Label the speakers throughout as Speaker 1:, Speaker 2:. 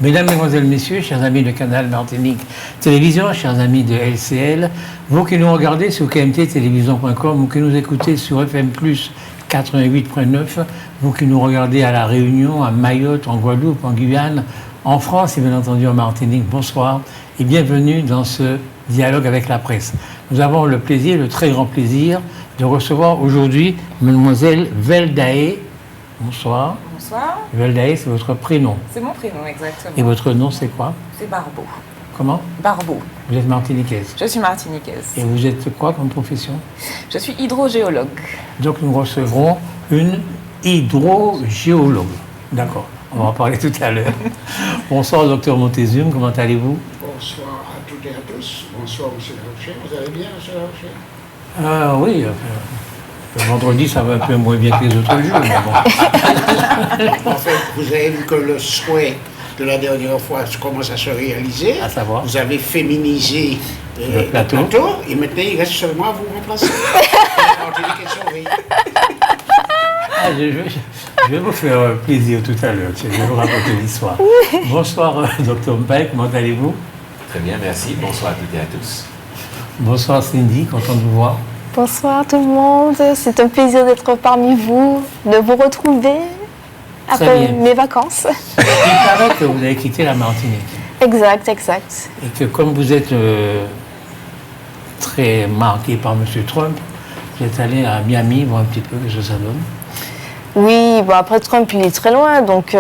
Speaker 1: Mesdames, Mesdemoiselles, Messieurs, chers amis de Canal Martinique Télévision, chers amis de LCL, vous qui nous regardez sur kmttélévision.com, vous qui nous écoutez sur FM+, 88.9, vous qui nous regardez à La Réunion, à Mayotte, en Guadeloupe, en Guyane, en France et bien entendu en Martinique, bonsoir et bienvenue dans ce dialogue avec la presse. Nous avons le plaisir, le très grand plaisir de recevoir aujourd'hui Mademoiselle Veldaé. Bonsoir.
Speaker 2: Bonsoir.
Speaker 1: Veldaé, c'est votre prénom.
Speaker 2: C'est mon prénom, exactement.
Speaker 1: Et votre nom, c'est quoi?
Speaker 2: C'est Barbeau.
Speaker 1: Comment?
Speaker 2: Barbeau.
Speaker 1: Vous êtes martiniquaise.
Speaker 2: Je suis martiniquaise.
Speaker 1: Et vous êtes quoi comme profession?
Speaker 2: Je suis hydrogéologue.
Speaker 1: Donc nous recevrons une hydrogéologue. D'accord, on va en parler tout à l'heure. Bonsoir, docteur Montezum, comment allez-vous?
Speaker 3: Bonsoir à toutes et à tous. Bonsoir, monsieur Larocher. Vous allez bien, monsieur Larocher?
Speaker 1: Oui, le vendredi, ça va un peu moins bien que les autres jours, mais bon.
Speaker 3: En fait, vous avez vu que le souhait de la dernière fois commence à se réaliser.
Speaker 1: À savoir?
Speaker 3: Vous avez féminisé
Speaker 1: le plateau.
Speaker 3: Et maintenant, il reste seulement à vous remplacer.
Speaker 1: Je vais vous faire plaisir tout à l'heure. Je vais vous raconter l'histoire. Bonsoir, docteur Mpaye, comment allez-vous?
Speaker 4: Très bien, merci. Bonsoir à toutes et à tous.
Speaker 1: Bonsoir Cindy, content de vous voir.
Speaker 5: Bonsoir tout le monde, c'est un plaisir d'être parmi vous, de vous retrouver après mes vacances.
Speaker 1: Il paraît que vous avez quitté la Martinique.
Speaker 5: Exact, exact.
Speaker 1: Et que comme vous êtes très marqué par M. Trump, vous êtes allé à Miami voir un petit peu ce que ça donne.
Speaker 5: Oui, bon après Trump il est très loin, donc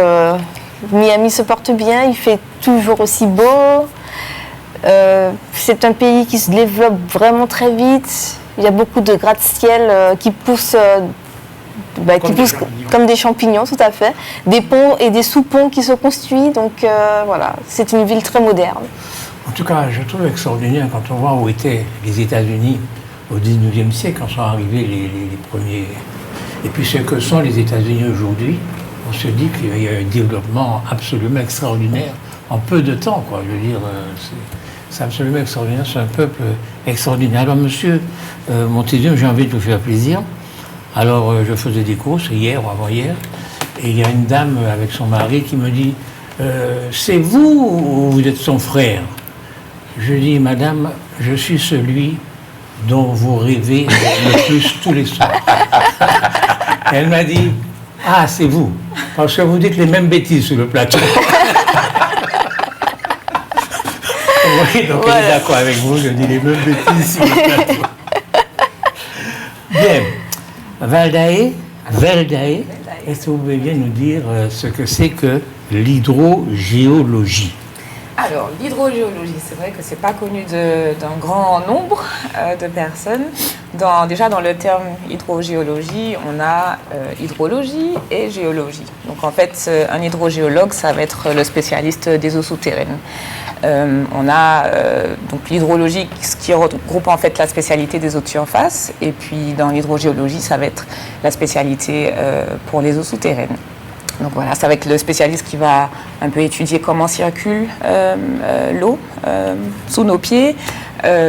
Speaker 5: Miami se porte bien, il fait toujours aussi beau. C'est un pays qui se développe vraiment très vite. Il y a beaucoup de gratte-ciel qui poussent, comme des champignons, tout à fait. Des ponts et des sous-ponts qui se construisent. Donc voilà, c'est une ville très moderne.
Speaker 1: En tout cas, je trouve extraordinaire quand on voit où étaient les États-Unis au XIXe siècle, quand sont arrivés les premiers. Et puis ce que sont les États-Unis aujourd'hui, on se dit qu'il y a un développement absolument extraordinaire en peu de temps, quoi. Je veux dire, c'est absolument extraordinaire, c'est un peuple extraordinaire. Alors, monsieur Montezum, j'ai envie de vous faire plaisir. Alors, je faisais des courses hier ou avant-hier, et il y a une dame avec son mari qui me dit c'est vous ou vous êtes son frère? Je dis, madame, je suis celui dont vous rêvez le plus tous les soirs. Elle m'a dit, ah, c'est vous, parce que vous dites les mêmes bêtises sur le plateau. Oui, donc voilà. Elle est d'accord avec vous, je dis les mêmes bêtises sur le plateau. Bien. Veldaé, est-ce que vous pouvez bien nous dire ce que c'est que l'hydrogéologie?
Speaker 2: Alors, l'hydrogéologie, c'est vrai que ce n'est pas connu d'un grand nombre de personnes. Déjà, dans le terme hydrogéologie, on a hydrologie et géologie. Donc, en fait, un hydrogéologue, ça va être le spécialiste des eaux souterraines. On a donc l'hydrologie, ce qui regroupe en fait la spécialité des eaux de surface. Et puis, dans l'hydrogéologie, ça va être la spécialité pour les eaux souterraines. Donc voilà, ça va être le spécialiste qui va un peu étudier comment circule l'eau sous nos pieds,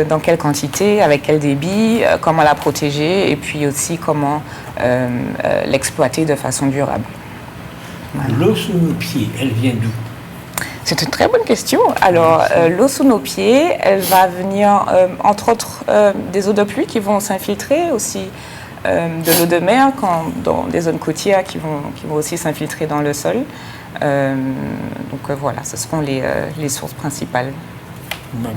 Speaker 2: dans quelle quantité, avec quel débit, comment la protéger et puis aussi comment l'exploiter de façon durable.
Speaker 1: Voilà. L'eau sous nos pieds, elle vient d'où?
Speaker 2: C'est une très bonne question. Alors, l'eau sous nos pieds, elle va venir, entre autres, des eaux de pluie qui vont s'infiltrer aussi. De l'eau de mer dans des zones côtières qui vont aussi s'infiltrer dans le sol. Donc voilà, ce seront les sources principales.
Speaker 5: Oui.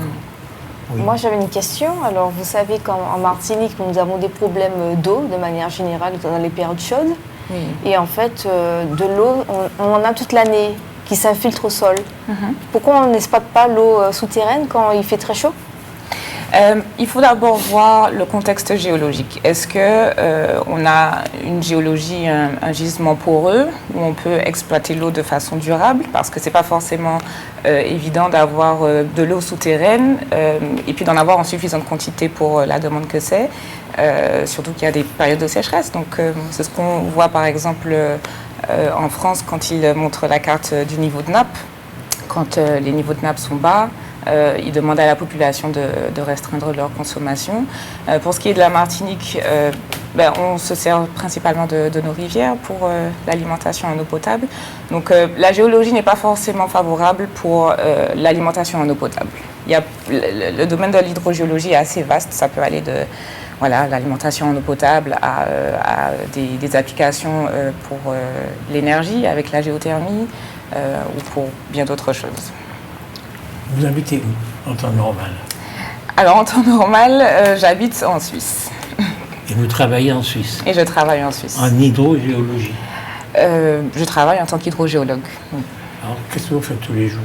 Speaker 5: Moi j'avais une question. Alors vous savez qu'en Martinique nous avons des problèmes d'eau de manière générale dans les périodes chaudes. Oui. Et en fait de l'eau on en a toute l'année qui s'infiltre au sol. Pourquoi on n'exploite pas l'eau souterraine quand il fait très chaud?
Speaker 2: Il faut d'abord voir le contexte géologique. Est-ce qu'on a une géologie, un gisement poreux où on peut exploiter l'eau de façon durable? Parce que ce n'est pas forcément évident d'avoir de l'eau souterraine et puis d'en avoir en suffisante quantité pour la demande que c'est. Surtout qu'il y a des périodes de sécheresse. Donc c'est ce qu'on voit par exemple en France quand ils montrent la carte du niveau de nappe. Quand les niveaux de nappe sont bas, ils demandent à la population de restreindre leur consommation. Pour ce qui est de la Martinique, On se sert principalement de nos rivières pour l'alimentation en eau potable. Donc la géologie n'est pas forcément favorable pour l'alimentation en eau potable. Le domaine de l'hydrogéologie est assez vaste, ça peut aller de l'alimentation en eau potable à des applications pour l'énergie avec la géothermie ou pour bien d'autres choses.
Speaker 1: Vous habitez où en temps normal?
Speaker 2: Alors en temps normal, j'habite en Suisse.
Speaker 1: Et vous travaillez en Suisse?
Speaker 2: Et je travaille en Suisse.
Speaker 1: En hydrogéologie?
Speaker 2: Je travaille en tant qu'hydrogéologue. Oui.
Speaker 1: Alors qu'est-ce que vous faites tous les jours?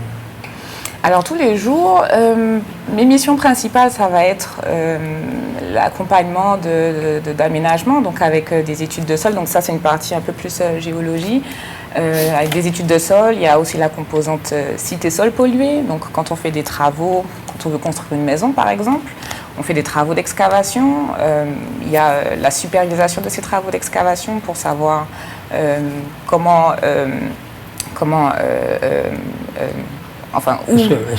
Speaker 2: Alors tous les jours, mes missions principales, ça va être l'accompagnement d'aménagement, donc avec des études de sol. Donc ça, c'est une partie un peu plus géologie. Avec des études de sol, il y a aussi la composante site et sol pollué. Donc quand on fait des travaux, quand on veut construire une maison par exemple, on fait des travaux d'excavation. Il y a la supervision de ces travaux d'excavation pour savoir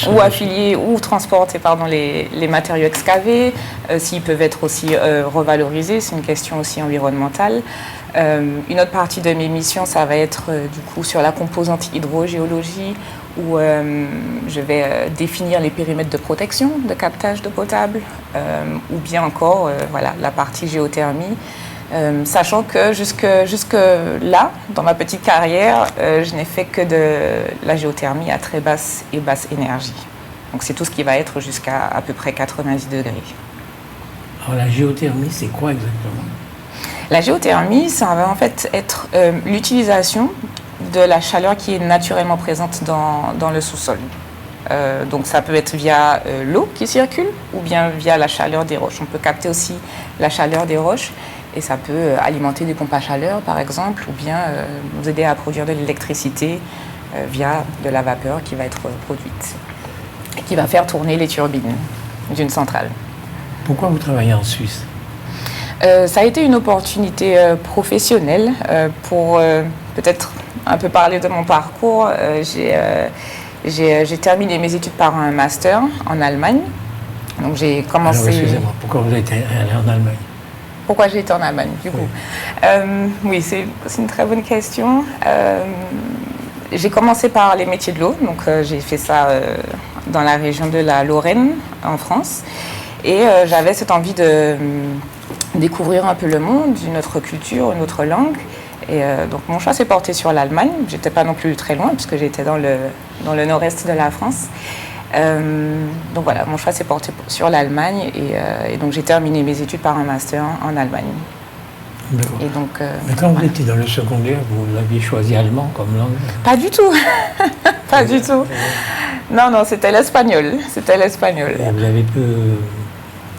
Speaker 2: où affilier, où transporter les matériaux excavés, s'ils peuvent être aussi revalorisés, c'est une question aussi environnementale. Une autre partie de mes missions, ça va être du coup sur la composante hydrogéologie, où je vais définir les périmètres de protection, de captage d'eau potable, ou bien encore la partie géothermie. Sachant que jusque là, dans ma petite carrière, je n'ai fait que de la géothermie à très basse et basse énergie. Donc c'est tout ce qui va être jusqu'à à peu près 90 degrés.
Speaker 1: Alors la géothermie, c'est quoi exactement?
Speaker 2: La géothermie, ça va en fait être l'utilisation de la chaleur qui est naturellement présente dans le sous-sol. Donc ça peut être via l'eau qui circule ou bien via la chaleur des roches. On peut capter aussi la chaleur des roches. Et ça peut alimenter des pompes à chaleur, par exemple, ou bien nous aider à produire de l'électricité via de la vapeur qui va être produite et qui va faire tourner les turbines d'une centrale.
Speaker 1: Pourquoi vous travaillez en Suisse?
Speaker 2: Ça a été une opportunité professionnelle pour peut-être un peu parler de mon parcours. J'ai terminé mes études par un master en Allemagne. Donc j'ai commencé...
Speaker 1: Alors, excusez-moi, pourquoi vous êtes allé en Allemagne?
Speaker 2: Pourquoi j'ai été en Allemagne, du coup? Oui, c'est une très bonne question. J'ai commencé par les métiers de l'eau, donc j'ai fait ça dans la région de la Lorraine, en France. Et j'avais cette envie de découvrir un peu le monde, une autre culture, une autre langue. Et donc mon choix s'est porté sur l'Allemagne. J'étais pas non plus très loin, puisque j'étais dans le nord-est de la France. Donc voilà, mon choix s'est porté sur l'Allemagne et donc j'ai terminé mes études par un master en Allemagne.
Speaker 1: D'accord.
Speaker 2: Et donc,
Speaker 1: mais quand vous étiez dans le secondaire, vous aviez choisi allemand comme langue?
Speaker 2: Pas du tout. Pas du tout. Non, c'était l'espagnol. C'était l'espagnol.
Speaker 1: Et vous avez pu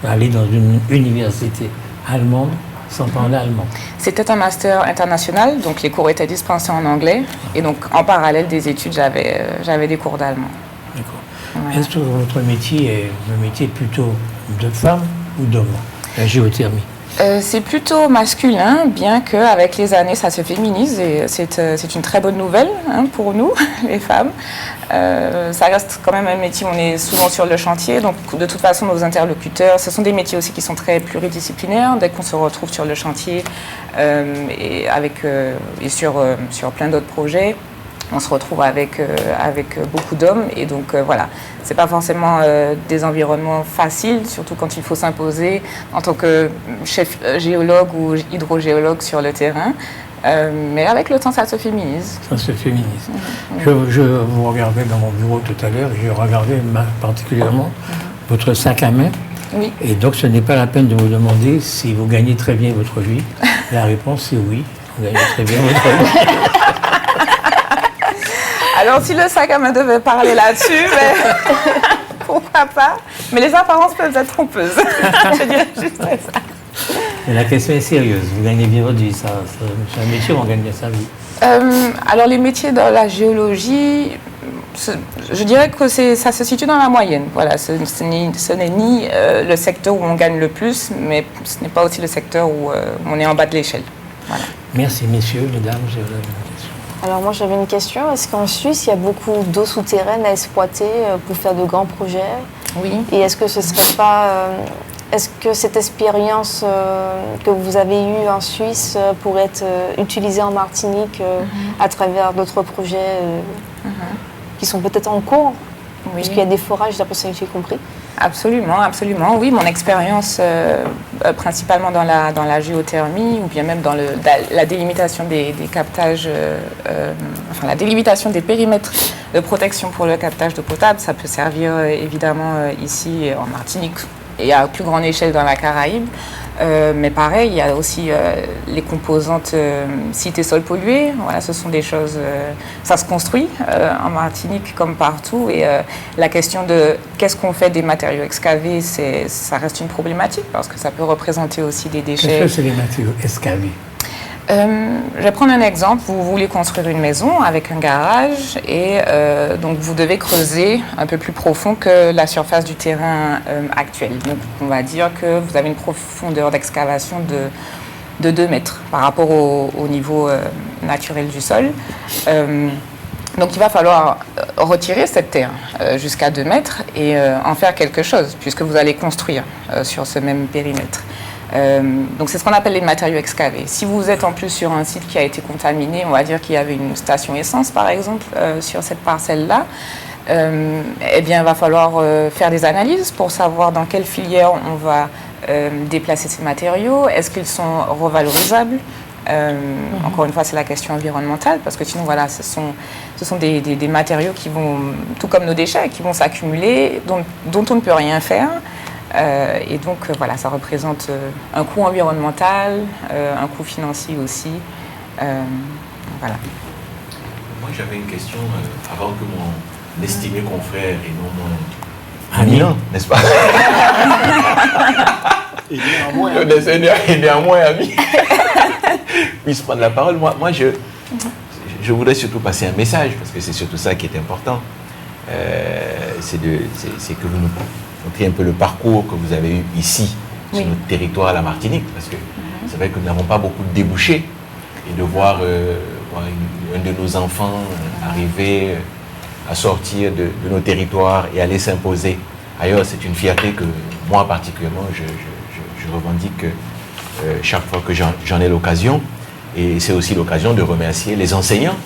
Speaker 1: aller dans une université allemande sans parler allemand? C'était
Speaker 2: un master international, donc les cours étaient dispensés en anglais. Et donc en parallèle des études, j'avais des cours d'allemand.
Speaker 1: D'accord. Ouais. Est-ce que votre métier est un métier plutôt de femme ou d'homme, la géothermie?
Speaker 2: C'est plutôt masculin, bien qu'avec les années, ça se féminise et c'est une très bonne nouvelle pour nous, les femmes. Ça reste quand même un métier, on est souvent sur le chantier, donc de toute façon, nos interlocuteurs, ce sont des métiers aussi qui sont très pluridisciplinaires. Dès qu'on se retrouve sur le chantier et sur plein d'autres projets, on se retrouve avec beaucoup d'hommes et donc voilà, c'est pas forcément des environnements faciles, surtout quand il faut s'imposer en tant que chef géologue ou hydrogéologue sur le terrain. Mais avec le temps, ça se féminise.
Speaker 1: Ça se féminise. Je vous regardais dans mon bureau tout à l'heure, j'ai regardé particulièrement votre sac à main.
Speaker 2: Oui.
Speaker 1: Et donc, ce n'est pas la peine de vous demander si vous gagnez très bien votre vie. La réponse, c'est oui, vous gagnez très bien votre vie.
Speaker 2: Alors, si le sac à main devait parler là-dessus, mais pourquoi pas? Mais les apparences peuvent être trompeuses. Je dirais juste ça.
Speaker 1: Mais la question est sérieuse. Vous gagnez bien votre vie. C'est un métier où on gagne bien sa vie.
Speaker 2: Alors, les métiers dans la géologie, je dirais que ça se situe dans la moyenne. Voilà, ce n'est ni le secteur où on gagne le plus, mais ce n'est pas aussi le secteur où on est en bas de l'échelle. Voilà.
Speaker 1: Merci, messieurs, mesdames. J'ai une question.
Speaker 5: Alors moi j'avais une question, est-ce qu'en Suisse il y a beaucoup d'eau souterraine à exploiter pour faire de grands projets?
Speaker 2: Oui.
Speaker 5: Et est-ce que ce serait pas... que cette expérience que vous avez eue en Suisse pourrait être utilisée en Martinique à travers d'autres projets qui sont peut-être en cours, puisqu'il y a des forages, d'après ce que j'ai compris?
Speaker 2: Absolument, absolument. Oui, mon expérience, principalement dans la géothermie, ou bien même dans la délimitation des captages, la délimitation des périmètres de protection pour le captage d'eau potable, ça peut servir évidemment ici en Martinique et à plus grande échelle dans la Caraïbe. Mais pareil, il y a aussi les composantes cités sols pollués. Voilà, ce sont des choses, ça se construit en Martinique comme partout. Et la question de qu'est-ce qu'on fait des matériaux excavés, ça reste une problématique parce que ça peut représenter aussi des déchets.
Speaker 1: Qu'est-ce que c'est les matériaux excavés?
Speaker 2: Je vais prendre un exemple. Vous voulez construire une maison avec un garage et donc vous devez creuser un peu plus profond que la surface du terrain actuel. Donc on va dire que vous avez une profondeur d'excavation de 2 mètres par rapport au niveau naturel du sol. Donc il va falloir retirer cette terre jusqu'à 2 mètres et en faire quelque chose puisque vous allez construire sur ce même périmètre. Donc c'est ce qu'on appelle les matériaux excavés. Si vous êtes en plus sur un site qui a été contaminé, on va dire qu'il y avait une station essence par exemple sur cette parcelle-là, eh bien il va falloir faire des analyses pour savoir dans quelle filière on va déplacer ces matériaux, est-ce qu'ils sont revalorisables. Encore une fois, c'est la question environnementale parce que sinon voilà, ce sont des matériaux qui vont, tout comme nos déchets, qui vont s'accumuler, dont on ne peut rien faire. Et donc voilà, ça représente un coût environnemental, un coût financier aussi. Voilà.
Speaker 4: Moi j'avais une question avant que mon estimé confrère et non mon ami, n'est-ce pas? Et néanmoins ami puisse prendre la parole. Moi je voudrais surtout passer un message parce que c'est surtout ça qui est important. C'est que vous nous montrer un peu le parcours que vous avez eu ici, sur notre territoire, la Martinique, parce que c'est vrai que nous n'avons pas beaucoup de débouchés, et de voir un de nos enfants arriver à sortir de nos territoires et aller s'imposer ailleurs, c'est une fierté que moi particulièrement, je revendique chaque fois que j'en ai l'occasion, et c'est aussi l'occasion de remercier les enseignants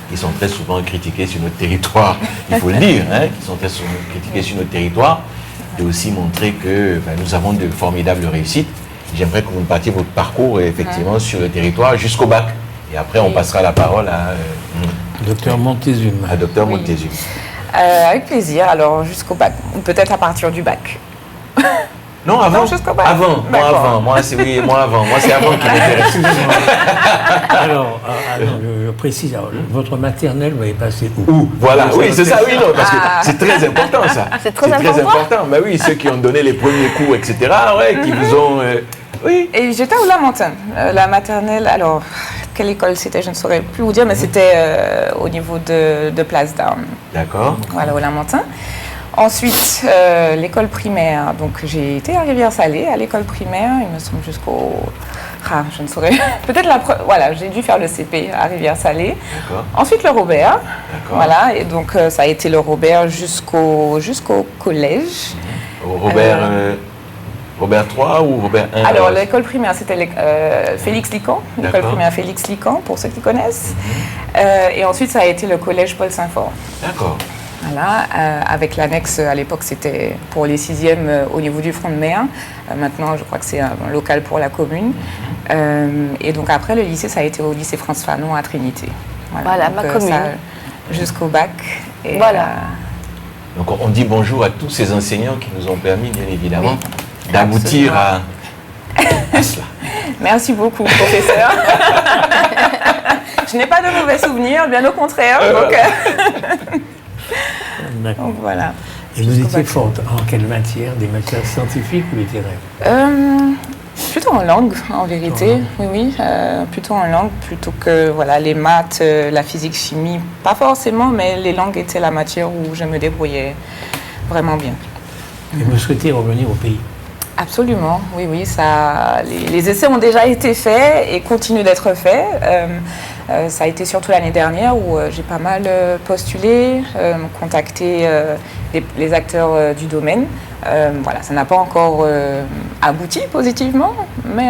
Speaker 4: qui sont très souvent critiqués sur notre territoire, il faut le dire, qui sont très souvent critiqués sur notre territoire, de aussi montrer que nous avons de formidables réussites. J'aimerais que vous me partiez votre parcours effectivement sur le territoire jusqu'au bac. Et après, on passera la parole à
Speaker 1: Docteur Montezum.
Speaker 4: À Docteur Montezum.
Speaker 2: Avec plaisir. Alors, jusqu'au bac, ou peut-être à partir du bac.
Speaker 4: Non, avant.
Speaker 2: Non, jusqu'au bac.
Speaker 4: Avant. Moi, c'est avant. Moi, c'est avant qui m'intéresse.
Speaker 1: Alors, je précise, votre maternelle, vous avez passé où?
Speaker 4: Voilà, oui, c'est ça, oui, non, parce que c'est très important, ça.
Speaker 5: C'est très important.
Speaker 4: Ben oui, ceux qui ont donné les premiers cours, etc., qui vous ont... oui.
Speaker 2: Et j'étais au Lamentin. La maternelle, alors, quelle école c'était, je ne saurais plus vous dire, mais c'était au niveau de Place d'Armes.
Speaker 4: D'accord.
Speaker 2: Voilà, au Lamentin. Ensuite, l'école primaire. Donc, j'ai été à Rivière-Salée, à l'école primaire, il me semble jusqu'au... je ne saurais... Peut-être voilà, j'ai dû faire le CP à Rivière-Salée.
Speaker 4: D'accord.
Speaker 2: Ensuite, le Robert.
Speaker 4: D'accord.
Speaker 2: Voilà, et donc, ça a été le Robert jusqu'au collège.
Speaker 4: Robert 3 ou Robert 1?
Speaker 2: Alors, l'école primaire, c'était Félix Lican. L'école primaire Félix Lican, pour ceux qui connaissent. Et ensuite, ça a été le collège Paul Saint-Fort.
Speaker 4: D'accord.
Speaker 2: Voilà, avec l'annexe, à l'époque, c'était pour les 6e au niveau du front de mer. Maintenant, je crois que c'est un local pour la commune. Et donc, après, le lycée, ça a été au lycée France Fanon à Trinité.
Speaker 5: Voilà, ma commune.
Speaker 2: Jusqu'au bac. Et,
Speaker 5: voilà.
Speaker 4: Donc, on dit bonjour à tous ces enseignants qui nous ont permis, bien évidemment, d'aboutir à cela.
Speaker 2: Merci beaucoup, professeur. Je n'ai pas de mauvais souvenirs, bien au contraire. Donc voilà.
Speaker 1: Et vous étiez forte en quelle matière? Des matières scientifiques ou littéraires?
Speaker 2: Plutôt en langue, en vérité. Oui, plutôt en langue, plutôt que les maths, la physique, chimie. Pas forcément, mais les langues étaient la matière où je me débrouillais vraiment bien.
Speaker 1: Et vous souhaitez revenir au pays?
Speaker 2: Absolument, oui. Les essais ont déjà été faits et continuent d'être faits. Ça a été surtout l'année dernière où j'ai pas mal postulé, contacté les acteurs du domaine. Ça n'a pas encore abouti positivement, mais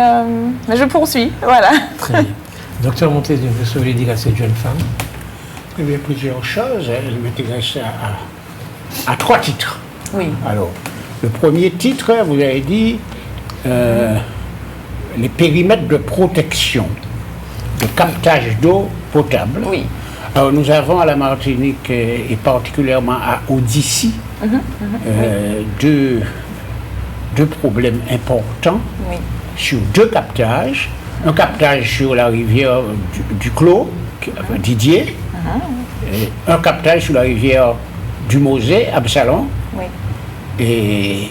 Speaker 2: je poursuis, voilà.
Speaker 1: Très bien. Docteur Montesi, vous voulez dire à cette jeune femme?
Speaker 3: Il y a plusieurs choses. Elle m'intéresse à 3 titres.
Speaker 2: Oui.
Speaker 3: Alors, le premier titre, vous avez dit les périmètres de protection, de captage d'eau potable.
Speaker 2: Oui.
Speaker 3: Alors, nous avons à la Martinique, et particulièrement à Odyssey, deux problèmes importants sur 2 captages. Un captage sur la rivière du Clos, Didier, et un captage sur la rivière du Mosée, Absalon.
Speaker 2: Oui.
Speaker 3: Et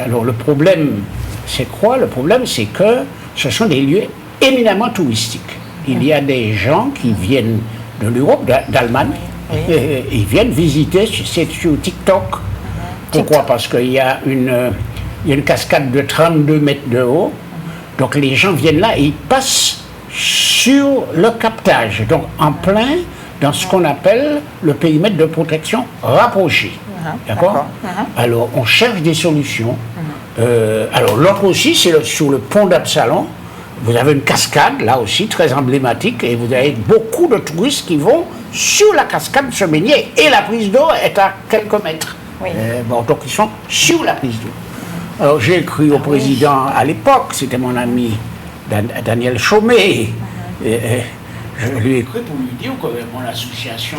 Speaker 3: alors le problème, c'est quoi? Le problème, c'est que ce sont des lieux éminemment touristiques. Il y a des gens qui viennent de l'Europe, d'Allemagne, et ils viennent visiter, c'est sur TikTok. Pourquoi? Parce qu'il y a une cascade de 32 mètres de haut. Donc les gens viennent là et ils passent sur le captage, donc en plein dans ce qu'on appelle le périmètre de protection rapproché. D'accord? Alors on cherche des solutions. Alors l'autre aussi, c'est sur le pont d'Absalon. Vous avez une cascade, là aussi, très emblématique, et vous avez beaucoup de touristes qui vont sur la cascade se baigner, et la prise d'eau est à quelques mètres. Donc ils sont sur la prise d'eau. Alors j'ai écrit au président à l'époque, c'était mon ami Daniel Chaumet, je lui ai écrit pour lui dire que mon association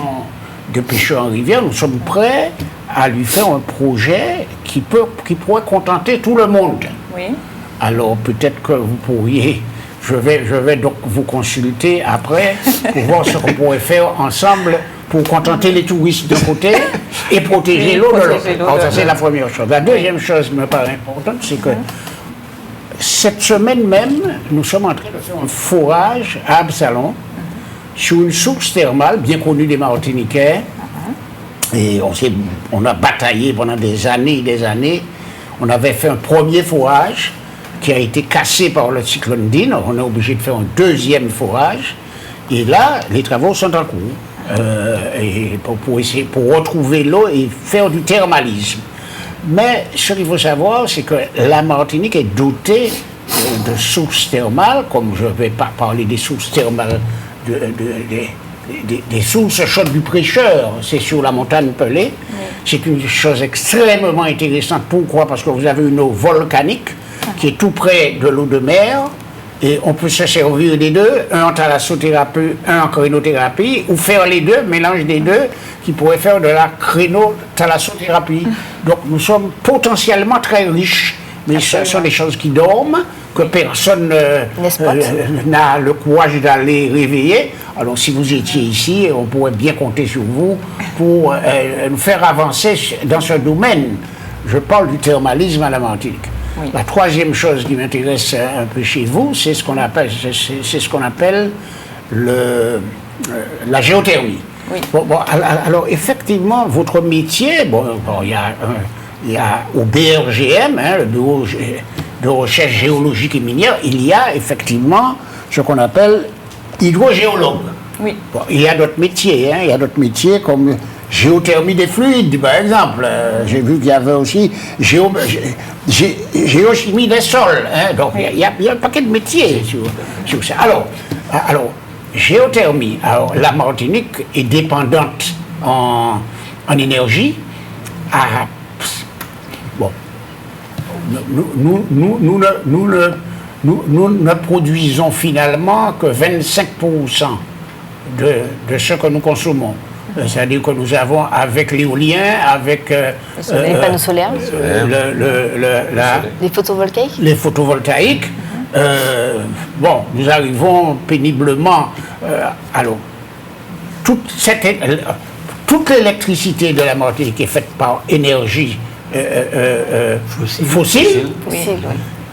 Speaker 3: de pêcheurs en rivière, nous sommes prêts à lui faire un projet qui pourrait contenter tout le monde.
Speaker 2: Oui.
Speaker 3: Alors peut-être que vous pourriez, je vais donc vous consulter après pour voir ce qu'on pourrait faire ensemble pour contenter les touristes d'un côté et protéger l'eau de l'autre. Alors ça c'est la première chose. La deuxième chose qui me paraît importante, c'est que cette semaine même, nous sommes en train de faire un forage à Absalon sur une source thermale bien connue des Martiniquais. Et on a bataillé pendant des années et des années. On avait fait un premier forage qui a été cassé par le cyclone Dine. On est obligé de faire un deuxième forage. Et là, les travaux sont en cours. Et pour retrouver l'eau et faire du thermalisme. Mais ce qu'il faut savoir, c'est que la Martinique est dotée de sources thermales, comme je ne vais pas parler des sources thermales, des sources chaudes du Prêcheur, c'est sur la montagne Pelée. C'est une chose extrêmement intéressante. Pourquoi? Parce que vous avez une eau volcanique qui est tout près de l'eau de mer. Et on peut se servir des deux, un en thalassothérapie, un en crénothérapie, ou faire les deux, mélange des deux, qui pourrait faire de la crénothalassothérapie. Donc nous sommes potentiellement très riches, mais ce sont des choses qui dorment, que personne n'a le courage d'aller réveiller. Alors si vous étiez ici, on pourrait bien compter sur vous pour nous faire avancer dans ce domaine. Je parle du thermalisme à la Martinique. Oui. La troisième chose qui m'intéresse un peu chez vous, c'est ce qu'on appelle la géothermie. Oui. Alors effectivement, votre métier, il y a au BRGM, le Bureau de recherche géologique et minière, il y a effectivement ce qu'on appelle hydrogéologue. Oui. Il y a d'autres métiers, il y a d'autres métiers comme géothermie des fluides, par exemple. J'ai vu qu'il y avait aussi géochimie des sols. Donc, il y a un paquet de métiers sur ça. Alors, géothermie. Alors, la Martinique est dépendante en énergie. Nous ne produisons finalement que 25% de ce que nous consommons. C'est-à-dire que nous avons, avec l'éolien, avec
Speaker 5: les panneaux solaires, les photovoltaïques.
Speaker 3: Nous arrivons péniblement. Alors, toute l'électricité de la Martinique est faite par énergie fossile.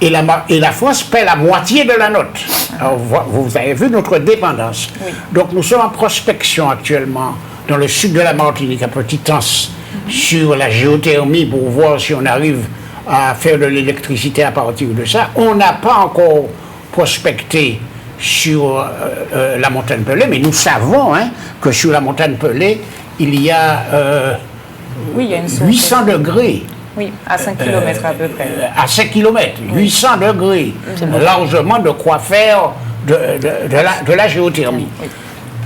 Speaker 3: Et la France paie la moitié de la note. Alors, vous avez vu notre dépendance. Oui. Donc nous sommes en prospection actuellement dans le sud de la Martinique, à Petit-Anse, sur la géothermie pour voir si on arrive à faire de l'électricité à partir de ça. On n'a pas encore prospecté sur la montagne Pelée, mais nous savons que sur la montagne Pelée, il y a 800 degrés.
Speaker 2: Oui, à 5 km à peu près.
Speaker 3: À 5 km, 800 degrés, largement de quoi faire de la géothermie.
Speaker 2: Oui.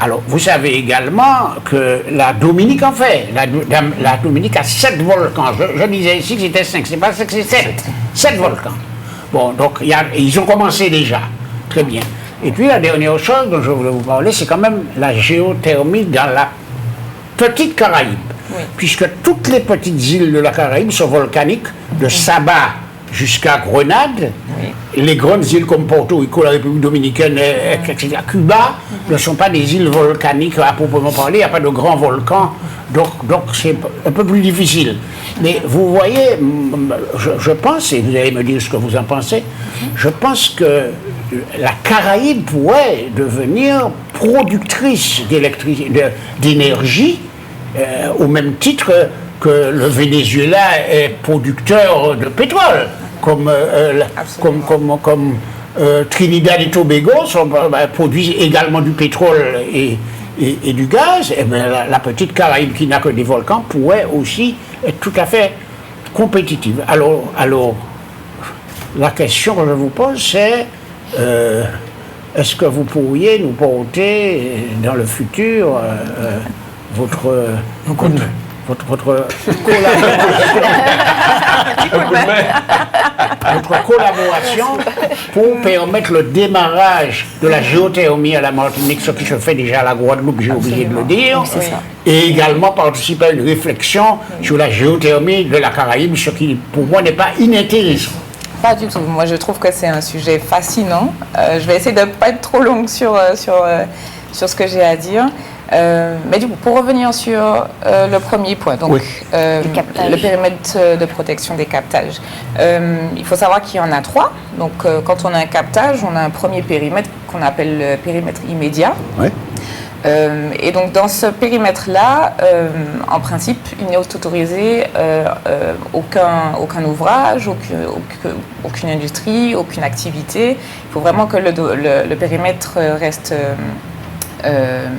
Speaker 3: Alors, vous savez également que la Dominique en fait. La Dominique a 7 volcans. Je disais ici que c'était 5, c'est pas 5, c'est 7. 7 volcans. Bon, donc ils ont commencé déjà. Très bien. Et puis la dernière chose dont je voulais vous parler, c'est quand même la géothermie dans la petite Caraïbe.
Speaker 2: Oui.
Speaker 3: Puisque toutes les petites îles de la Caraïbe sont volcaniques, de Saba jusqu'à Grenade.
Speaker 2: Oui.
Speaker 3: Les grandes îles comme Porto Rico, la République dominicaine, etc., Cuba, ne sont pas des îles volcaniques à proprement parler, il n'y a pas de grands volcans, donc c'est un peu plus difficile. Mais vous voyez, je pense, et vous allez me dire ce que vous en pensez, je pense que la Caraïbe pourrait devenir productrice d'énergie, au même titre que le Venezuela est producteur de pétrole, comme Trinidad et Tobago produisent également du pétrole et du gaz. Et bien, la petite Caraïbe qui n'a que des volcans pourrait aussi être tout à fait compétitive. Alors la question que je vous pose, c'est est-ce que vous pourriez nous porter dans le futur votre collaboration pour permettre le démarrage de la géothermie à la Martinique, ce qui se fait déjà à la Guadeloupe, j'ai oublié de le dire, et également participer à une réflexion sur la géothermie de la Caraïbe, ce qui pour moi n'est pas inintéressant.
Speaker 2: Pas du tout. Moi, je trouve que c'est un sujet fascinant. Je vais essayer de ne pas être trop longue sur ce que j'ai à dire. Mais du coup, pour revenir sur le premier point, donc le périmètre de protection des captages, il faut savoir qu'il y en a 3. Donc, quand on a un captage, on a un premier périmètre qu'on appelle le périmètre immédiat.
Speaker 3: Oui.
Speaker 2: Et donc, dans ce périmètre-là, en principe, il n'est autorisé aucun ouvrage, aucune industrie, aucune activité. Il faut vraiment que le périmètre reste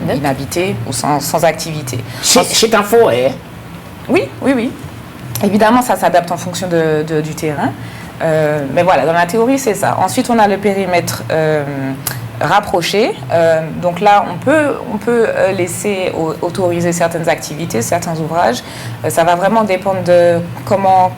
Speaker 2: inhabité ou sans activité.
Speaker 3: C'est un forêt.
Speaker 2: Oui. Évidemment, ça s'adapte en fonction du terrain. Mais voilà, dans la théorie, c'est ça. Ensuite, on a le périmètre rapproché. Donc là, on peut laisser autoriser certaines activités, certains ouvrages. Ça va vraiment dépendre de comment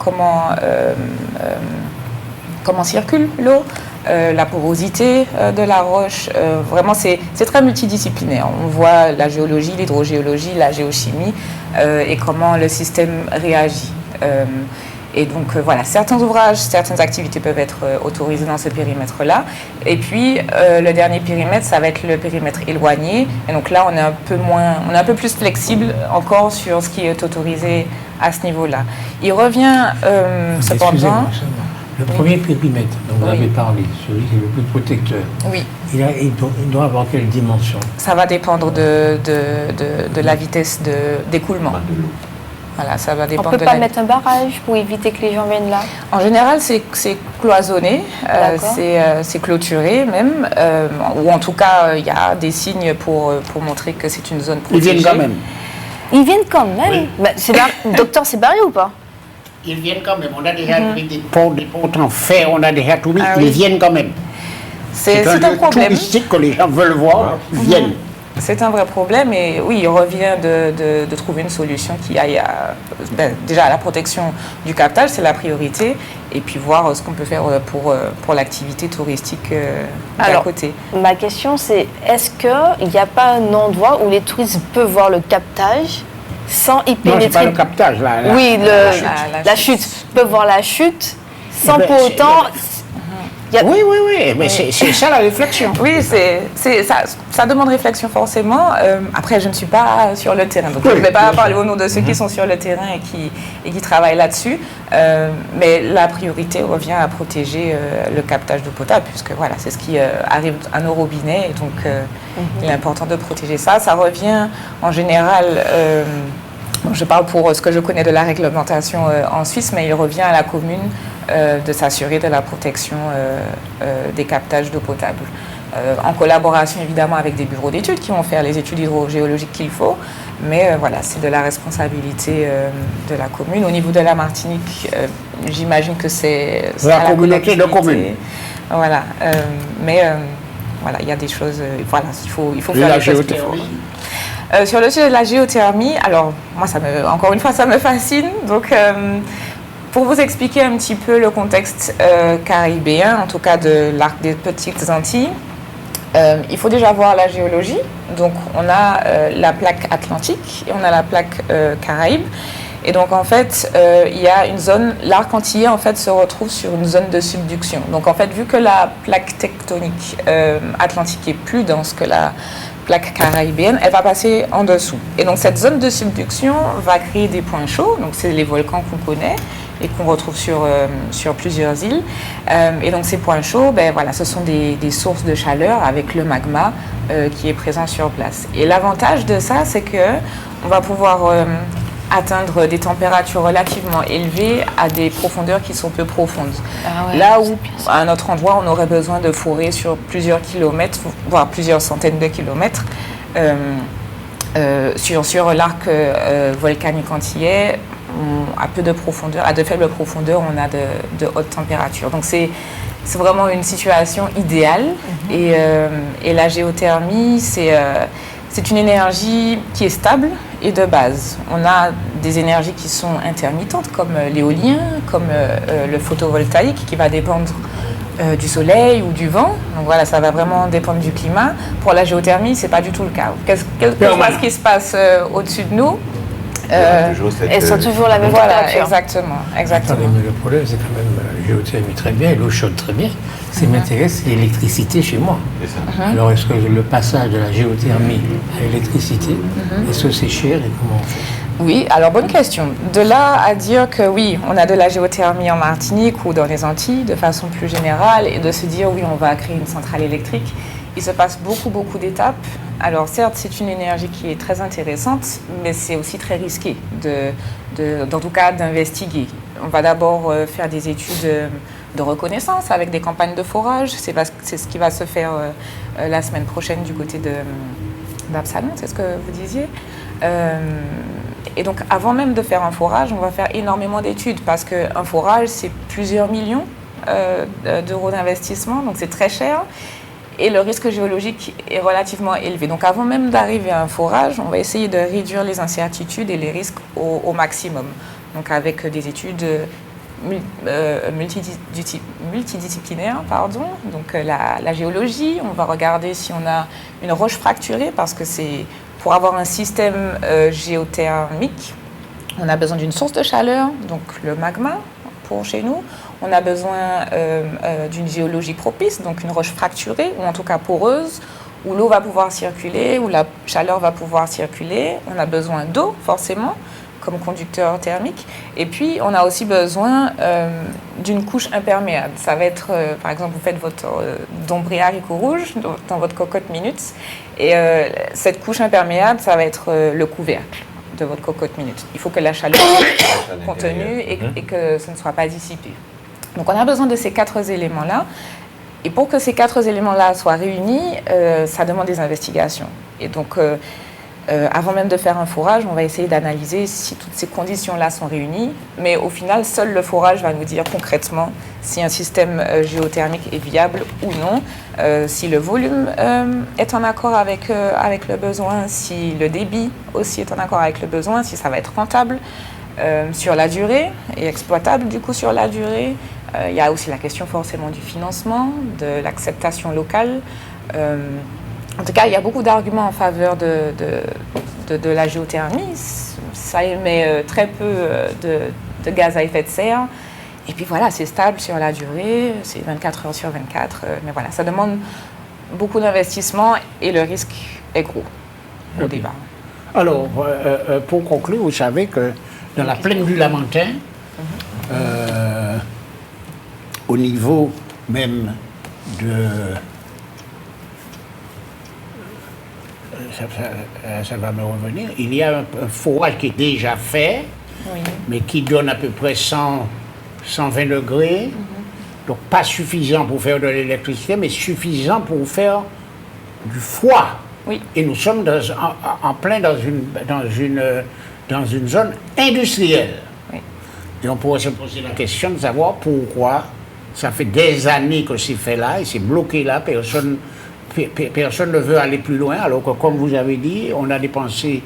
Speaker 2: circule l'eau. La porosité de la roche, vraiment c'est très multidisciplinaire. On voit la géologie, l'hydrogéologie, la géochimie et comment le système réagit. Et donc voilà, certains ouvrages, certaines activités peuvent être autorisées dans ce périmètre-là. Et puis le dernier périmètre, ça va être le périmètre éloigné. Et donc là, on est un peu plus flexible encore sur ce qui est autorisé à ce niveau-là. Il revient cependant.
Speaker 1: Le premier périmètre dont vous avez parlé, celui qui est le plus protecteur, il doit avoir quelle dimension?
Speaker 2: Ça va dépendre de la vitesse d'écoulement. Voilà, ça va dépendre.
Speaker 5: On ne peut pas mettre un barrage pour éviter que les gens viennent là?
Speaker 2: En général, c'est cloisonné, c'est clôturé même, ou en tout cas, il y a des signes pour montrer que c'est une zone protégée.
Speaker 3: Ils viennent quand même.
Speaker 5: Ils viennent quand même. Oui. Docteur, c'est barré ou pas?
Speaker 3: Ils viennent quand même. On a déjà pris des portes en fer, on a déjà tout mis. Ils viennent quand même.
Speaker 2: C'est un problème
Speaker 3: touristique que les gens veulent voir, ils viennent.
Speaker 2: C'est un vrai problème et oui, il revient de trouver une solution qui aille déjà à la protection du captage, c'est la priorité, et puis voir ce qu'on peut faire pour l'activité touristique à côté.
Speaker 5: Ma question c'est, est-ce qu'il n'y a pas un endroit où les touristes peuvent voir le captage sans y pénétrer?
Speaker 3: Non, c'est pas le captage, là.
Speaker 5: Oui, la chute. Ils peuvent voir la chute sans pour autant...
Speaker 3: Oui, mais c'est ça la réflexion.
Speaker 2: Oui, ça demande réflexion forcément. Après, je ne suis pas sur le terrain, donc je ne vais pas parler au nom de ceux qui sont sur le terrain et qui travaillent là-dessus. Mais la priorité revient à protéger le captage d'eau potable, puisque voilà, c'est ce qui arrive à nos robinets, et donc il est important de protéger ça. Ça revient en général... je parle pour ce que je connais de la réglementation en Suisse, mais il revient à la commune de s'assurer de la protection des captages d'eau potable. en collaboration évidemment avec des bureaux d'études qui vont faire les études hydrogéologiques qu'il faut. Mais voilà, c'est de la responsabilité de la commune. Au niveau de la Martinique, j'imagine que c'est
Speaker 3: la communauté de communes.
Speaker 2: Voilà, mais voilà, il y a des choses. Voilà, il faut faire les choses qu'il faut. Sur le sujet de la géothermie, alors moi, encore une fois, ça me fascine. Donc, pour vous expliquer un petit peu le contexte caribéen, en tout cas de l'arc des Petites Antilles, il faut déjà voir la géologie. Donc, on a la plaque atlantique et on a la plaque Caraïbe. Et donc, en fait, il y a une zone, l'arc antillais, en fait, se retrouve sur une zone de subduction. Donc, en fait, vu que la plaque tectonique atlantique est plus dense que la plaque caribéenne, elle va passer en dessous. Et donc, cette zone de subduction va créer des points chauds. Donc, c'est les volcans qu'on connaît et qu'on retrouve sur plusieurs îles. Et donc, ces points chauds, ben, voilà, ce sont des sources de chaleur avec le magma qui est présent sur place. Et l'avantage de ça, c'est qu'on va pouvoir atteindre des températures relativement élevées à des profondeurs qui sont peu profondes. Ah ouais, là où, à un autre endroit, on aurait besoin de forer sur plusieurs kilomètres, voire plusieurs centaines de kilomètres. Sur l'arc volcanique antillais, à peu de profondeur, à de faibles profondeurs, on a de hautes températures. Donc c'est vraiment une situation idéale. Et la géothermie, c'est une énergie qui est stable et de base. On a des énergies qui sont intermittentes, comme l'éolien, comme le photovoltaïque, qui va dépendre du soleil ou du vent. Donc voilà, ça va vraiment dépendre du climat. Pour la géothermie, c'est pas du tout le cas. Quel que soit ce qui se passe au-dessus de nous,
Speaker 5: elles sont toujours la même température.
Speaker 2: Exactement.
Speaker 1: Mais le problème, c'est quand même la géothermie très bien, l'eau chaude très bien. Ce qui m'intéresse, c'est l'électricité chez moi. Alors, est-ce que le passage de la géothermie à l'électricité, est-ce que c'est cher et comment on fait?
Speaker 2: Oui, alors bonne question. De là à dire que oui, on a de la géothermie en Martinique ou dans les Antilles de façon plus générale et de se dire oui, on va créer une centrale électrique, il se passe beaucoup d'étapes. Alors certes, c'est une énergie qui est très intéressante, mais c'est aussi très risqué en tout cas d'investiguer. On va d'abord faire des études de reconnaissance avec des campagnes de forage. C'est ce qui va se faire la semaine prochaine du côté d'Absalon, c'est ce que vous disiez. Et donc, avant même de faire un forage, on va faire énormément d'études parce qu'un forage, c'est plusieurs millions d'euros d'investissement, donc c'est très cher. Et le risque géologique est relativement élevé. Donc, avant même d'arriver à un forage, on va essayer de réduire les incertitudes et les risques au maximum. Donc, avec des études multidisciplinaires, Donc, la géologie, on va regarder si on a une roche fracturée parce que c'est pour avoir un système géothermique, on a besoin d'une source de chaleur, donc le magma pour chez nous. On a besoin d'une géologie propice, donc une roche fracturée, ou en tout cas poreuse, où l'eau va pouvoir circuler, où la chaleur va pouvoir circuler. On a besoin d'eau, forcément, comme conducteur thermique. Et puis, on a aussi besoin d'une couche imperméable. Ça va être, par exemple, vous faites votre dombré haricot rouge dans votre cocotte minute. Et cette couche imperméable, ça va être le couvercle de votre cocotte minute. Il faut que la chaleur soit contenue et que ce ne soit pas dissipé. Donc, on a besoin de ces 4 éléments-là. Et pour que ces 4 éléments-là soient réunis, ça demande des investigations. Et donc, avant même de faire un forage, on va essayer d'analyser si toutes ces conditions-là sont réunies. Mais au final, seul le forage va nous dire concrètement si un système géothermique est viable ou non, si le volume est en accord avec le besoin, si le débit aussi est en accord avec le besoin, si ça va être rentable sur la durée et exploitable du coup sur la durée. Il y a aussi la question forcément du financement, de l'acceptation locale. En tout cas, il y a beaucoup d'arguments en faveur de la géothermie. Ça émet très peu de gaz à effet de serre. Et puis voilà, c'est stable sur la durée, c'est 24 heures sur 24. Mais voilà, ça demande beaucoup d'investissement et le risque est gros au départ.
Speaker 3: Alors, pour conclure, vous savez que dans la plaine du Lamentin, au niveau même de... Ça va me revenir. Il y a un forage qui est déjà fait, mais qui donne à peu près 120 degrés. Donc pas suffisant pour faire de l'électricité, mais suffisant pour faire du froid.
Speaker 2: Oui.
Speaker 3: Et nous sommes en plein dans une zone industrielle.
Speaker 2: Oui.
Speaker 3: Et on pourrait se poser la question de savoir pourquoi ça fait des années que c'est fait là, et c'est bloqué là, personne ne veut aller plus loin, alors que comme vous avez dit, on a dépensé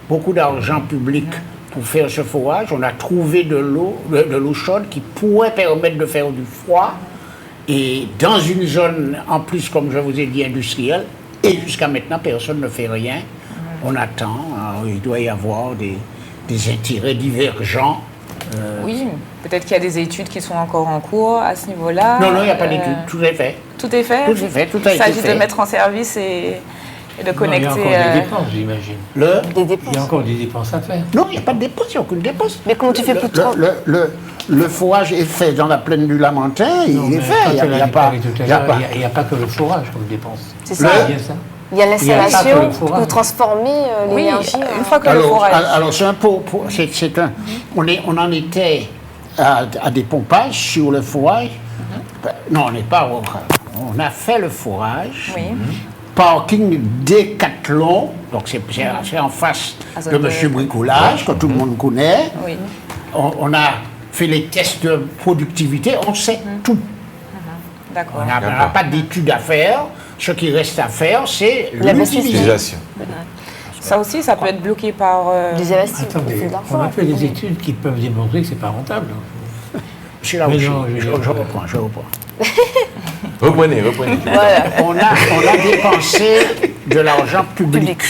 Speaker 3: beaucoup d'argent public pour faire ce forage, on a trouvé de l'eau chaude qui pourrait permettre de faire du froid, et dans une zone, en plus, comme je vous ai dit, industrielle, et jusqu'à maintenant, personne ne fait rien. On attend, il doit y avoir des intérêts divergents.
Speaker 2: Oui, peut-être qu'il y a des études qui sont encore en cours à ce niveau-là.
Speaker 3: Non, il n'y a pas d'études, tout est fait.
Speaker 2: Tout est fait.
Speaker 3: Tout est fait, tout a été fait.
Speaker 2: Il s'agit de mettre en service et de connecter.
Speaker 1: Non, il y a encore des dépenses, j'imagine.
Speaker 5: Des dépenses.
Speaker 1: Il y a encore des dépenses à faire.
Speaker 3: Non, il n'y a pas de dépenses, il n'y a aucune dépense.
Speaker 5: Mais comment tu fais pour trop
Speaker 3: Le forage est fait dans la plaine du Lamentin, il est fait. Il n'y a pas
Speaker 1: que le forage comme dépense.
Speaker 5: C'est ça.
Speaker 1: Il y a ça.
Speaker 5: Il y a l'installation
Speaker 1: Il y a pas que le forage.
Speaker 5: pour transformer l'énergie.
Speaker 2: Une fois que le forage.
Speaker 3: Alors on en était à des pompages sur le forage. Non, on n'est pas. On a fait le forage.
Speaker 2: Oui.
Speaker 3: Parking Décathlon, donc c'est en face de Monsieur Bricolage, que tout le monde connaît.
Speaker 2: Oui.
Speaker 3: On a fait les tests de productivité, on sait tout.
Speaker 2: D'accord.
Speaker 3: On n'a pas d'études à faire. Ce qui reste à faire, c'est l'utilisation.
Speaker 2: Ça aussi, ça peut être bloqué par...
Speaker 5: Des investissements.
Speaker 1: Attendez, on a fait des études qui peuvent démontrer que c'est pas rentable.
Speaker 3: C'est là où je reprends.
Speaker 4: Reprenez.
Speaker 5: Voilà.
Speaker 3: On a dépensé de l'argent public.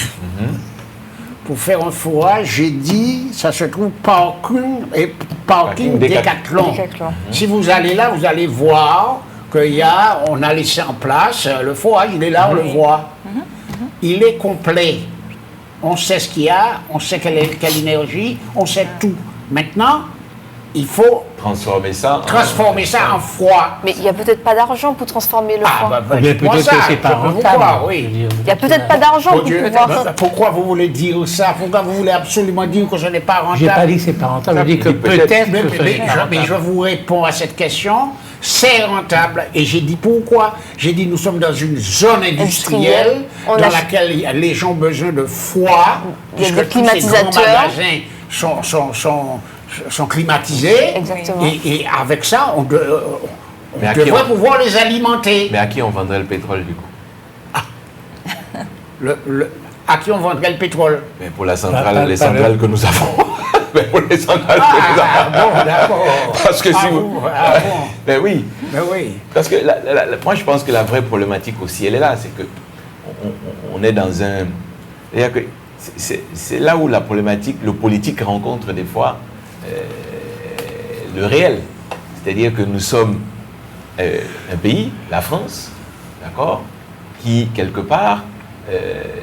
Speaker 3: Pour faire un forage, j'ai dit, ça se trouve parking Décathlon. Si vous allez là, vous allez voir on a laissé en place le forage, il est là, on le voit. Il est complet. On sait ce qu'il y a, on sait quelle énergie, on sait tout. Maintenant, il faut transformer ça en froid.
Speaker 5: Mais il n'y a peut-être pas d'argent pour transformer le froid.
Speaker 1: Peut-être que c'est pas rentable.
Speaker 3: Oui.
Speaker 5: Il n'y a peut-être pas d'argent pour pouvoir...
Speaker 3: Pourquoi vous voulez dire ça? Pourquoi vous voulez absolument dire que ce n'est pas rentable?
Speaker 1: J'ai pas dit que c'est pas rentable, je dis que peut-être que ce n'est pas rentable.
Speaker 3: Mais je vous réponds à cette question. C'est rentable. Et j'ai dit pourquoi? J'ai dit nous sommes dans une zone industrielle dans laquelle les gens ont besoin de froid.
Speaker 5: Il y a des
Speaker 3: climatisateurs. Tous ces grands magasins sont climatisés.
Speaker 5: Exactement.
Speaker 3: Et avec ça, on devrait pouvoir les alimenter.
Speaker 4: Mais à qui on vendrait le pétrole du coup?
Speaker 3: À qui on vendrait le pétrole?
Speaker 4: Mais pour les centrales que nous avons. Mais pour les centrales que nous avons.
Speaker 3: Bon, d'accord.
Speaker 4: Parce que si vous.
Speaker 3: Ben oui.
Speaker 4: Parce que moi, je pense que la vraie problématique aussi, elle est là. C'est que on est dans un. C'est-à-dire que c'est là où la problématique, le politique rencontre des fois le réel. C'est-à-dire que nous sommes un pays, la France, d'accord, qui, quelque part,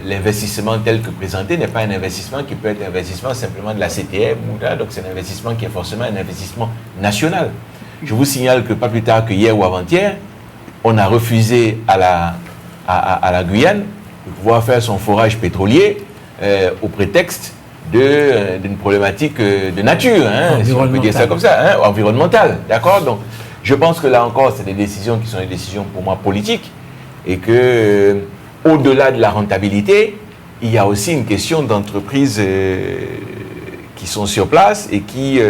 Speaker 4: l'investissement tel que présenté n'est pas un investissement qui peut être un investissement simplement de la CTM, donc c'est un investissement qui est forcément un investissement national. Je vous signale que pas plus tard que hier ou avant-hier, on a refusé à la Guyane de pouvoir faire son forage pétrolier au prétexte d'une problématique de nature, si on peut dire ça comme ça, environnementale, d'accord? Donc, je pense que là encore, c'est des décisions qui sont des décisions pour moi politiques et que au-delà de la rentabilité, il y a aussi une question d'entreprises qui sont sur place et qui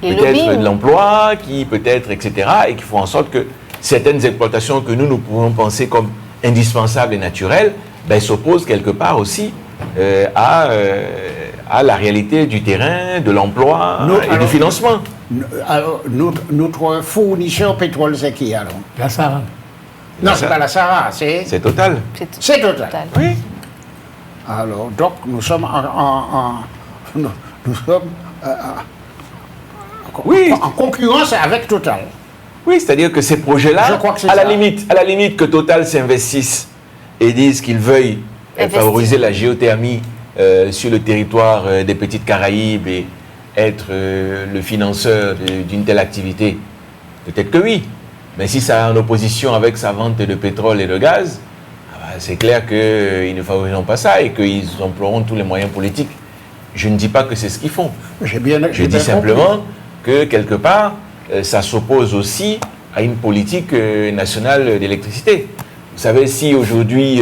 Speaker 4: peut-être de l'emploi, qui peut-être, etc., et qui font en sorte que certaines exploitations que nous pouvons penser comme indispensables et naturelles, s'opposent quelque part aussi à la réalité du terrain, de l'emploi et du financement.
Speaker 3: Alors, notre fournisseur pétrole, c'est qui alors?
Speaker 1: La Sahara.
Speaker 3: Non, c'est pas la Sahara, c'est
Speaker 4: Total.
Speaker 3: C'est Total.
Speaker 4: Oui.
Speaker 3: Alors, donc, nous sommes en concurrence avec Total.
Speaker 4: Oui, c'est-à-dire que ces projets-là, à la limite que Total s'investisse et disent qu'ils veuillent favoriser la géothermie sur le territoire des Petites Caraïbes et être le financeur d'une telle activité, peut-être que oui. Mais si ça est en opposition avec sa vente de pétrole et de gaz, c'est clair qu'ils ne favoriseront pas ça et qu'ils emploieront tous les moyens politiques. Je ne dis pas que c'est ce qu'ils font. Je dis simplement que quelque part, ça s'oppose aussi à une politique nationale d'électricité. Vous savez, si aujourd'hui,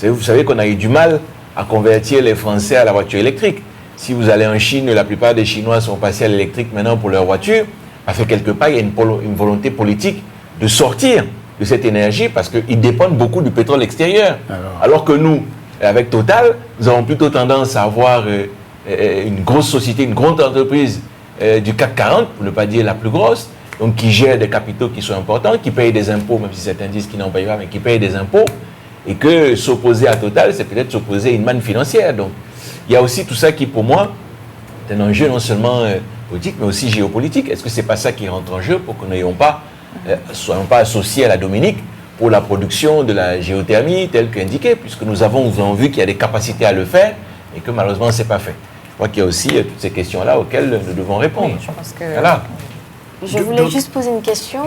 Speaker 4: vous savez qu'on a eu du mal à convertir les Français à la voiture électrique. Si vous allez en Chine, la plupart des Chinois sont passés à l'électrique maintenant pour leur voiture. Parce que quelque part, il y a une volonté politique de sortir de cette énergie parce qu'ils dépendent beaucoup du pétrole extérieur. Alors que nous, avec Total, nous avons plutôt tendance à avoir une grosse société, une grande entreprise du CAC 40, pour ne pas dire la plus grosse, donc qui gère des capitaux qui sont importants, qui payent des impôts, même si certains disent qu'ils n'en payent pas, mais qui payent des impôts, et que s'opposer à Total, c'est peut-être s'opposer à une manne financière. Donc, il y a aussi tout ça qui, pour moi, est un enjeu non seulement politique, mais aussi géopolitique. Est-ce que ce n'est pas ça qui rentre en jeu pour que nous ne soyons pas associés à la Dominique pour la production de la géothermie telle qu'indiquée, puisque nous avons vu qu'il y a des capacités à le faire et que malheureusement, ce n'est pas fait. Je crois qu'il y a aussi toutes ces questions-là auxquelles nous devons répondre.
Speaker 2: Oui, je pense que...
Speaker 4: Voilà.
Speaker 5: Je voulais juste poser une question.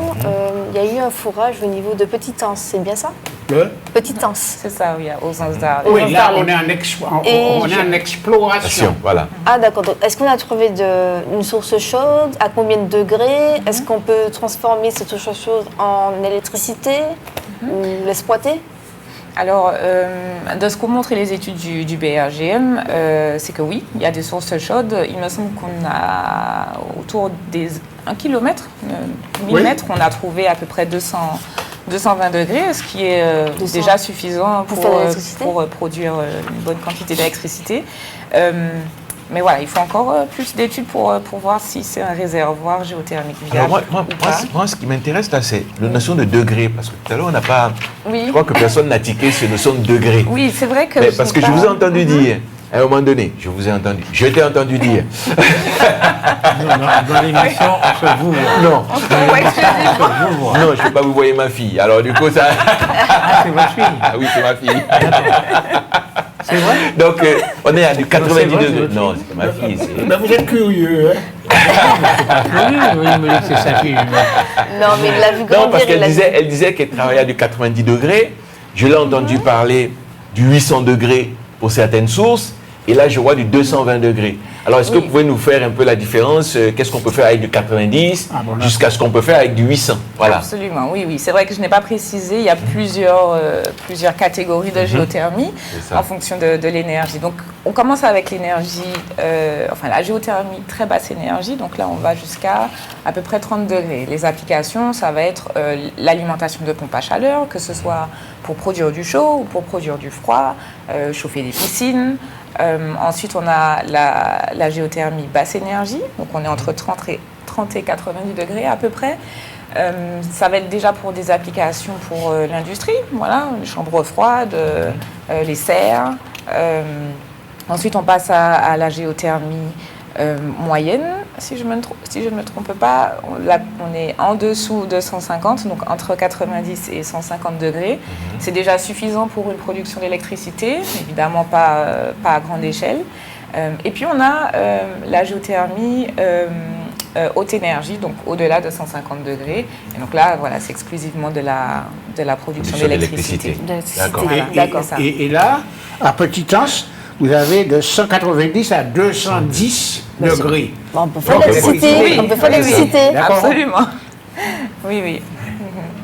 Speaker 5: Il y a eu un forage au niveau de Petite-Anse, c'est bien ça? Petite-Anse.
Speaker 2: C'est ça, oui, aux Anses d'Arles.
Speaker 3: Oui, là, on est en exploration.
Speaker 4: Voilà.
Speaker 5: Ah d'accord, donc est-ce qu'on a trouvé une source chaude? À combien de degrés? Est-ce qu'on peut transformer cette source chaude en électricité ou l'exploiter?
Speaker 2: Alors, de ce qu'ont montré les études du BRGM, c'est que oui, il y a des sources chaudes. Il me semble qu'on a autour des 1 km, 1000 mètres, on a trouvé à peu près 220 degrés, ce qui est déjà suffisant pour produire une bonne quantité d'électricité. Mais voilà, il faut encore plus d'études pour voir si c'est un réservoir géothermique viable.
Speaker 4: Alors moi, ce qui m'intéresse là, c'est la notion de degré, parce que tout à l'heure, on n'a pas... Oui. Je crois que personne n'a tiqué sur la notion de degré.
Speaker 2: Oui, c'est vrai que...
Speaker 4: Parce que je vous ai entendu dire, à un moment donné, je t'ai entendu dire...
Speaker 1: Dans l'émission, on se vous voit.
Speaker 4: Non. Non, je ne peux pas vous voyer ma fille. Alors du coup, ça...
Speaker 1: c'est votre fille?
Speaker 4: Ah oui, c'est ma fille.
Speaker 1: C'est vrai?
Speaker 4: Donc, on est à du 90 degrés. Non, c'est ma fille.
Speaker 3: Mais vous êtes curieux, hein?
Speaker 1: Oui, il me dit que c'est sa fille.
Speaker 5: Non, mais il l'a vu grandir.
Speaker 4: Non, parce qu'elle disait qu'elle travaillait à du 90 degrés. Je l'ai entendu parler du 800 degrés pour certaines sources. Et là, je vois du 220 degrés. Alors, est-ce que vous pouvez nous faire un peu la différence? Qu'est-ce qu'on peut faire avec du 90 jusqu'à ce qu'on peut faire avec du 800? Voilà.
Speaker 2: Absolument, oui. C'est vrai que je n'ai pas précisé. Il y a plusieurs catégories de géothermie en fonction de l'énergie. Donc, on commence avec l'énergie, la géothermie très basse énergie. Donc là, on va jusqu'à à peu près 30 degrés. Les applications, ça va être l'alimentation de pompes à chaleur, que ce soit pour produire du chaud ou pour produire du froid, chauffer des piscines. Ensuite, on a la géothermie basse énergie, donc on est entre 30 et 90 degrés à peu près. Ça va être déjà pour des applications pour l'industrie, voilà, les chambres froides, les serres. Ensuite, on passe à la géothermie moyenne, si je ne me trompe pas. On est en dessous de 150, donc entre 90 et 150 degrés. C'est déjà suffisant pour une production d'électricité, évidemment pas à grande échelle. Et puis on a la géothermie haute énergie, donc au-delà de 150 degrés. Et donc là, voilà, c'est exclusivement de la production d'électricité.
Speaker 4: D'accord.
Speaker 3: Et là, à Petite-Anse, vous avez de 190 à 210 degrés.
Speaker 5: Bon, on peut faire l'électricité.
Speaker 2: Absolument. Oui.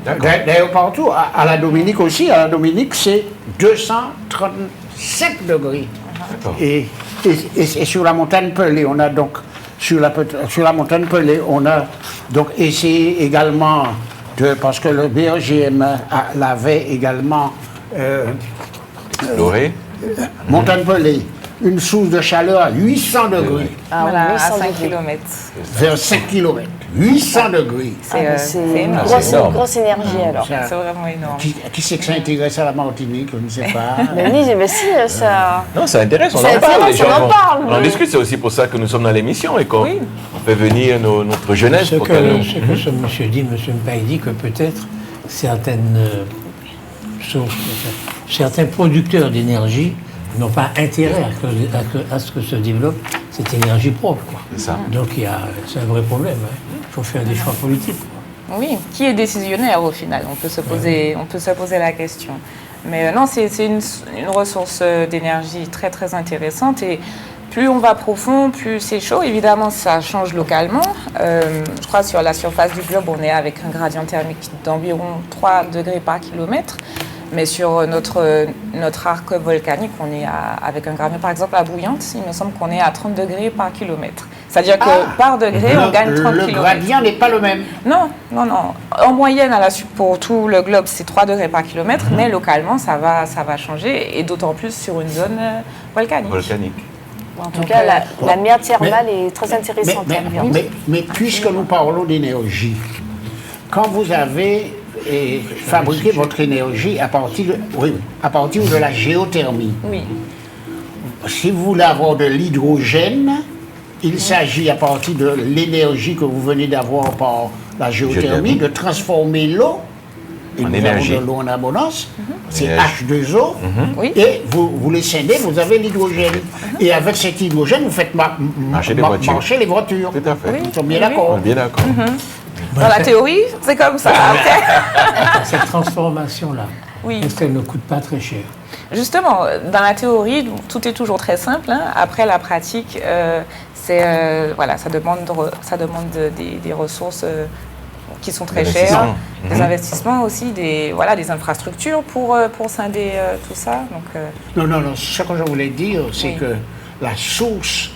Speaker 3: D'ailleurs, partout, à la Dominique aussi, à la Dominique, c'est 237 degrés. Et sur la montagne Pelée, on a donc, sur la montagne Pelée, on a donc essayé également, parce que le BRGM l'avait également
Speaker 4: exploré.
Speaker 3: Montagne Pelée, une source de chaleur à 800 degrés.
Speaker 2: Voilà, à 5 km.
Speaker 3: Vers 5 km. 800 degrés.
Speaker 5: C'est une grosse énergie alors.
Speaker 2: C'est vraiment énorme.
Speaker 3: Qui c'est que ça intéresse à la Martinique? Je ne sais pas.
Speaker 5: Mais si, ça...
Speaker 4: Non, ça intéresse, on en parle. On en discute, c'est aussi pour ça que nous sommes dans l'émission et qu'on fait venir notre jeunesse.
Speaker 1: Ce que ce monsieur dit, monsieur Mpaye dit que peut-être certains producteurs d'énergie n'ont pas intérêt à ce que se développe cette énergie propre.
Speaker 4: C'est ça.
Speaker 1: Donc c'est un vrai problème. Il faut faire des choix politiques.
Speaker 2: Oui, qui est décisionnaire au final? On peut se poser la question. Mais non, c'est une ressource d'énergie très très intéressante et plus on va profond, plus c'est chaud. Évidemment, ça change localement. Je crois sur la surface du globe, on est avec un gradient thermique d'environ 3 degrés par kilomètre. Mais sur notre arc volcanique, on est avec un gradient, par exemple, à Bouillante, il me semble qu'on est à 30 degrés par kilomètre. C'est-à-dire que par degré, on gagne 30
Speaker 3: kilomètres. Le gradient n'est pas le même.
Speaker 2: Non. En moyenne, pour tout le globe, c'est 3 degrés par kilomètre, mais localement, ça va changer, et d'autant plus sur une zone volcanique.
Speaker 5: En tout cas, la mer thermale est très intéressante.
Speaker 3: Mais puisque nous parlons d'énergie, quand vous avez fabriqué votre énergie à partir de la géothermie, si vous voulez avoir de l'hydrogène, il s'agit à partir de l'énergie que vous venez d'avoir par la géothermie, de transformer l'eau, et nous avons de l'eau en abondance, c'est H2O, et vous les scindez, vous avez l'hydrogène. Et avec cet hydrogène, vous faites marcher les voitures.
Speaker 4: Tout à fait.
Speaker 3: Nous sommes bien d'accord.
Speaker 4: Bien d'accord.
Speaker 2: Dans la théorie, c'est comme ça.
Speaker 1: Cette transformation-là, est-ce qu'elle ne coûte pas très cher?
Speaker 2: Justement, dans la théorie, tout est toujours très simple. Après, la pratique, ça demande des ressources qui sont très chères, des investissements aussi, des infrastructures pour scinder tout ça. Donc,
Speaker 3: Non, ce que je voulais dire, c'est que la source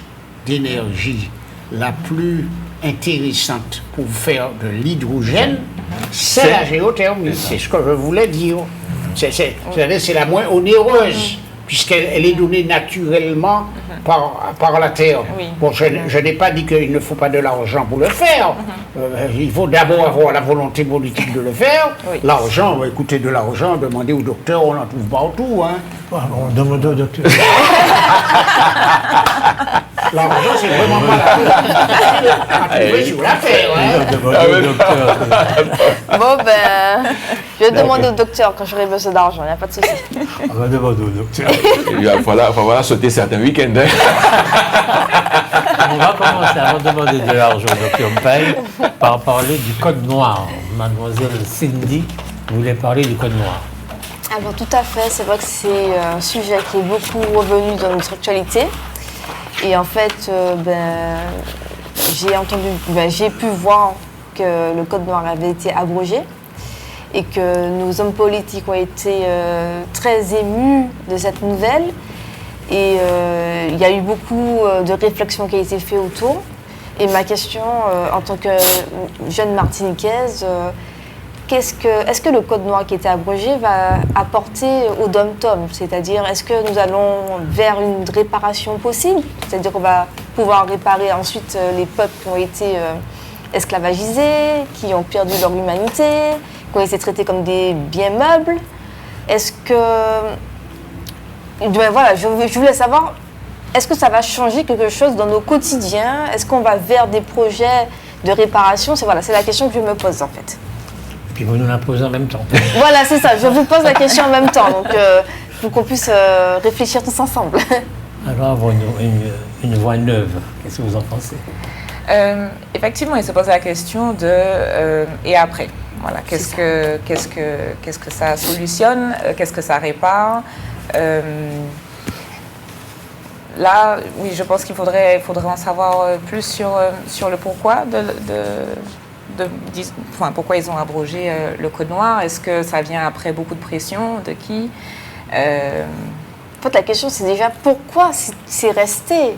Speaker 3: d'énergie la plus intéressante pour faire de l'hydrogène, c'est la géothermie. C'est ce que je voulais dire. C'est la moins onéreuse, puisqu'elle est donnée naturellement par la Terre. Bon, je n'ai pas dit qu'il ne faut pas de l'argent pour le faire. Il faut d'abord avoir la volonté politique de le faire. L'argent, écoutez, de l'argent, demandez au docteur, on en trouve partout.
Speaker 1: On demande au docteur.
Speaker 3: L'argent, c'est vraiment pas à trouver sur la terre.
Speaker 5: Bon, je vais demander au docteur quand j'aurai besoin d'argent, il n'y a pas de souci.
Speaker 1: On va demander au docteur.
Speaker 4: Il va falloir sauter certains week-ends.
Speaker 1: On va commencer à demander de l'argent au docteur Mpaye par parler du code noir. Mademoiselle Cindy voulait parler du code noir.
Speaker 5: Alors tout à fait, c'est vrai que c'est un sujet qui est beaucoup revenu dans notre actualité. Et en fait, j'ai pu voir que le code noir avait été abrogé et que nos hommes politiques ont été très émus de cette nouvelle. Et il y a eu beaucoup de réflexions qui ont été faites autour. Et ma question, en tant que jeune martiniquaise, est-ce que le code noir qui a été abrogé va apporter au dom-tom? C'est-à-dire, est-ce que nous allons vers une réparation possible? C'est-à-dire qu'on va pouvoir réparer ensuite les peuples qui ont été esclavagisés, qui ont perdu leur humanité, qui ont été traités comme des biens meubles? Est-ce que... je voulais savoir, est-ce que ça va changer quelque chose dans nos quotidiens? Est-ce qu'on va vers des projets de réparation? C'est la question que je me pose en fait.
Speaker 1: Et puis vous nous la posez en même temps.
Speaker 5: Voilà, c'est ça, je vous pose la question en même temps, donc pour qu'on puisse réfléchir tous ensemble.
Speaker 1: Alors avoir une voix neuve, qu'est-ce que vous en pensez?
Speaker 2: Effectivement, il se pose la question de et après. Voilà, qu'est-ce que ça solutionne, qu'est-ce que ça répare? Là, oui, je pense qu'il faudrait en savoir plus sur le pourquoi pourquoi ils ont abrogé le code noir. Est-ce que ça vient après beaucoup de pression? De qui?
Speaker 5: En fait, la question, c'est déjà pourquoi c'est resté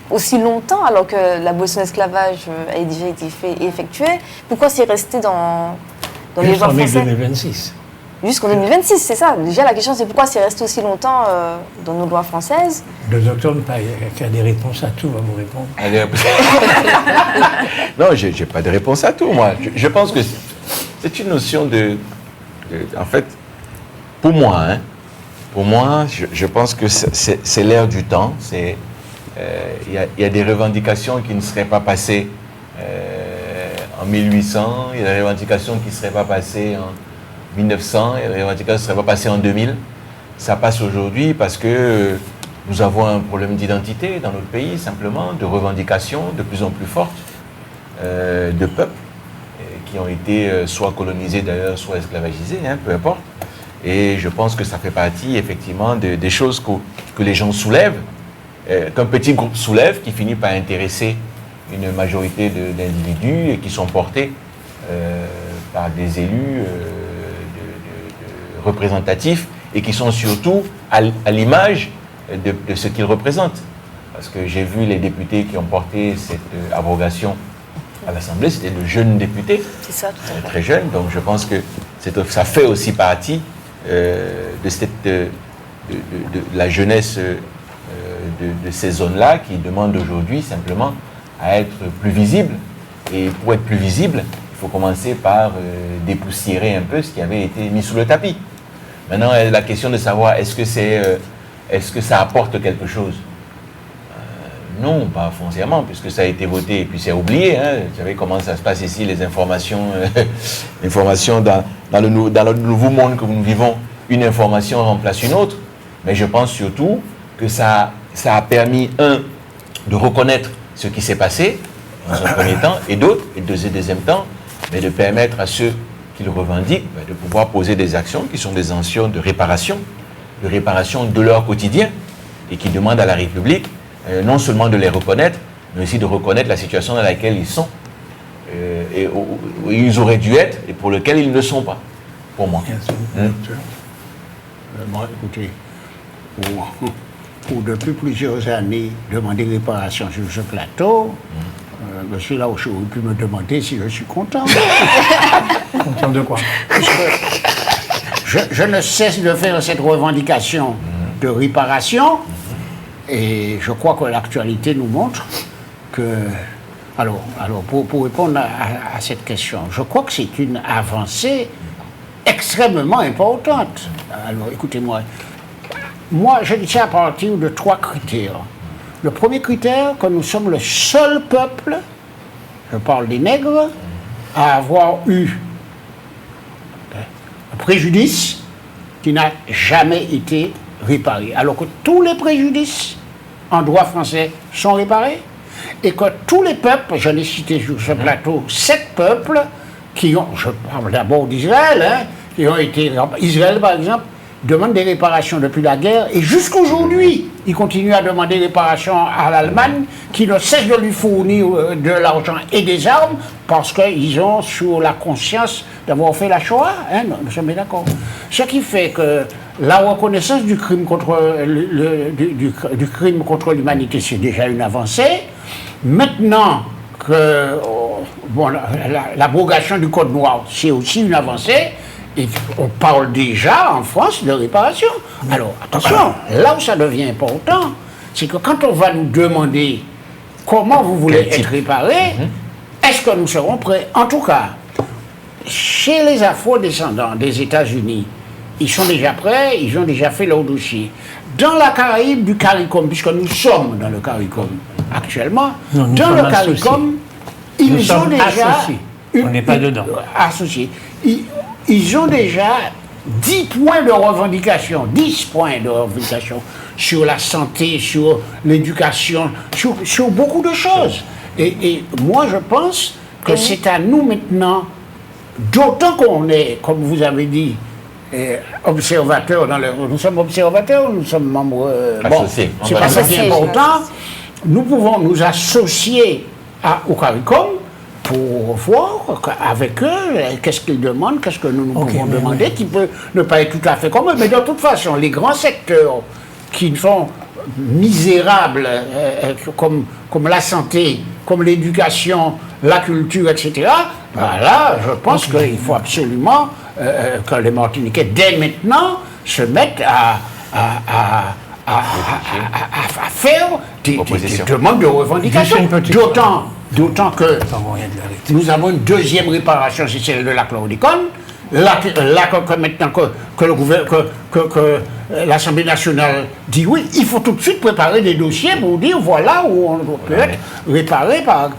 Speaker 5: aussi longtemps, alors que l'abolition de l'esclavage a déjà été effectuée. Pourquoi c'est resté dans les lois françaises?
Speaker 1: Jusqu'en 2026.
Speaker 5: Jusqu'en 2026, c'est ça. Déjà, la question, c'est pourquoi c'est resté aussi longtemps dans nos lois françaises.
Speaker 1: Le docteur Mpaye, qui a des réponses à tout, va vous répondre.
Speaker 4: Non, je n'ai pas de réponse à tout, moi. Je pense que c'est une notion en fait, pour moi, je pense que c'est l'ère du temps. Il y a des revendications qui ne seraient pas passées en 1800, il y a des revendications qui ne seraient pas passées en 1900, et les revendications ne seraient pas passées en 2000. Ça passe aujourd'hui parce que nous avons un problème d'identité dans notre pays, simplement, de revendications de plus en plus fortes de peuples qui ont été soit colonisés d'ailleurs, soit esclavagisés, peu importe. Et je pense que ça fait partie, effectivement, des choses que les gens soulèvent, qu'un petit groupe soulève, qui finit par intéresser une majorité d'individus et qui sont portés par des élus représentatifs et qui sont surtout à l'image de ce qu'ils représentent. Parce que j'ai vu les députés qui ont porté cette abrogation à l'Assemblée, c'était de jeunes députés,
Speaker 5: C'est ça, tout à fait.
Speaker 4: très jeunes, donc je pense que ça fait aussi partie de la jeunesse de ces zones-là qui demandent aujourd'hui simplement à être plus visibles. Et pour être plus visible, il faut commencer par dépoussiérer un peu ce qui avait été mis sous le tapis. Maintenant, la question de savoir est-ce que ça apporte quelque chose? Non, pas foncièrement, puisque ça a été voté et puis c'est oublié. Hein. Vous savez comment ça se passe ici, les informations, dans le nouveau monde que nous vivons, une information remplace une autre. Mais je pense surtout que ça a permis, de reconnaître ce qui s'est passé, dans un premier temps, et deuxième temps, mais de permettre à ceux qui le revendiquent de pouvoir poser des actions qui sont des actions de réparation de leur quotidien, et qui demandent à la République non seulement de les reconnaître, mais aussi de reconnaître la situation dans laquelle ils sont, et où ils auraient dû être, et pour lequel ils ne sont pas, pour moi.
Speaker 3: Bon, écoutez, pour depuis plusieurs années, demander réparation sur ce plateau, monsieur là où je pu me demander si je suis content.
Speaker 1: Content de quoi?
Speaker 3: Je ne cesse de faire cette revendication de réparation, et je crois que l'actualité nous montre que... Alors pour répondre à cette question, je crois que c'est une avancée extrêmement importante. Alors, écoutez-moi. Moi, je dis ça à partir de 3 critères. Le premier critère, que nous sommes le seul peuple, je parle des nègres, à avoir eu un préjudice qui n'a jamais été réparé. Alors que tous les préjudices en droit français sont réparés, et que tous les peuples, j'en ai cité sur ce plateau 7 peuples, qui ont, je parle d'abord d'Israël, qui ont été... Israël, par exemple, demande des réparations depuis la guerre, et jusqu'aujourd'hui, il continue à demander des réparations à l'Allemagne, qui ne cesse de lui fournir de l'argent et des armes, parce qu'ils ont sur la conscience d'avoir fait la Shoah. Nous sommes bien d'accord. Ce qui fait que la reconnaissance du crime contre du crime contre l'humanité, c'est déjà une avancée. Maintenant que l'abrogation du Code noir, c'est aussi une avancée. Et on parle déjà en France de réparation. Alors, attention, là où ça devient important, c'est que quand on va nous demander comment vous voulez être réparé, est-ce que nous serons prêts? En tout cas, chez les afro-descendants des États-Unis, ils sont déjà prêts, ils ont déjà fait leur dossier. Dans la Caraïbe du CARICOM, puisque nous sommes dans le CARICOM actuellement, dans le CARICOM, ils ont déjà...
Speaker 1: Associés. On n'est pas dedans.
Speaker 3: Associés. Ils ont déjà 10 points de revendication, 10 points de revendication sur la santé, sur l'éducation, sur beaucoup de choses. Et moi, je pense que c'est à nous maintenant, d'autant qu'on est, comme vous avez dit, observateurs, nous sommes observateurs, nous sommes membres...
Speaker 4: Associés.
Speaker 3: Bon, c'est pas ça qui est important. Nous pouvons nous associer au CARICOM pour voir avec eux qu'est-ce qu'ils demandent, qu'est-ce que nous pouvons demander, qui peut ne pas être tout à fait comme eux. Mais de toute façon, les grands secteurs qui sont misérables, comme la santé, comme l'éducation, la culture, etc., là, je pense qu'il faut absolument que les Martiniquais, dès maintenant, se mettent à faire des demandes de revendication. D'autant que nous avons une deuxième réparation, c'est celle de la chlordécone. Là, maintenant que l'Assemblée nationale dit oui, il faut tout de suite préparer des dossiers pour dire voilà où on peut être réparé par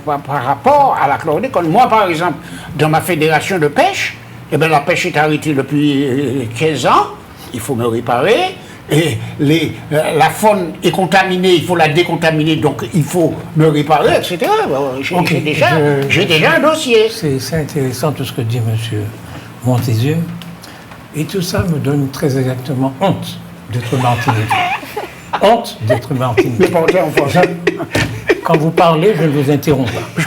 Speaker 3: rapport à la chlordécone. Moi, par exemple, dans ma fédération de pêche, la pêche est arrêtée depuis 15 ans, il faut me réparer. Et la faune est contaminée, il faut la décontaminer, donc il faut me réparer, etc. J'ai déjà un dossier.
Speaker 1: C'est intéressant tout ce que dit M. Montesieux. Et tout ça me donne très exactement honte d'être Martiniquais. Honte d'être Martiniquais. Quand vous parlez, je ne vous interromps pas.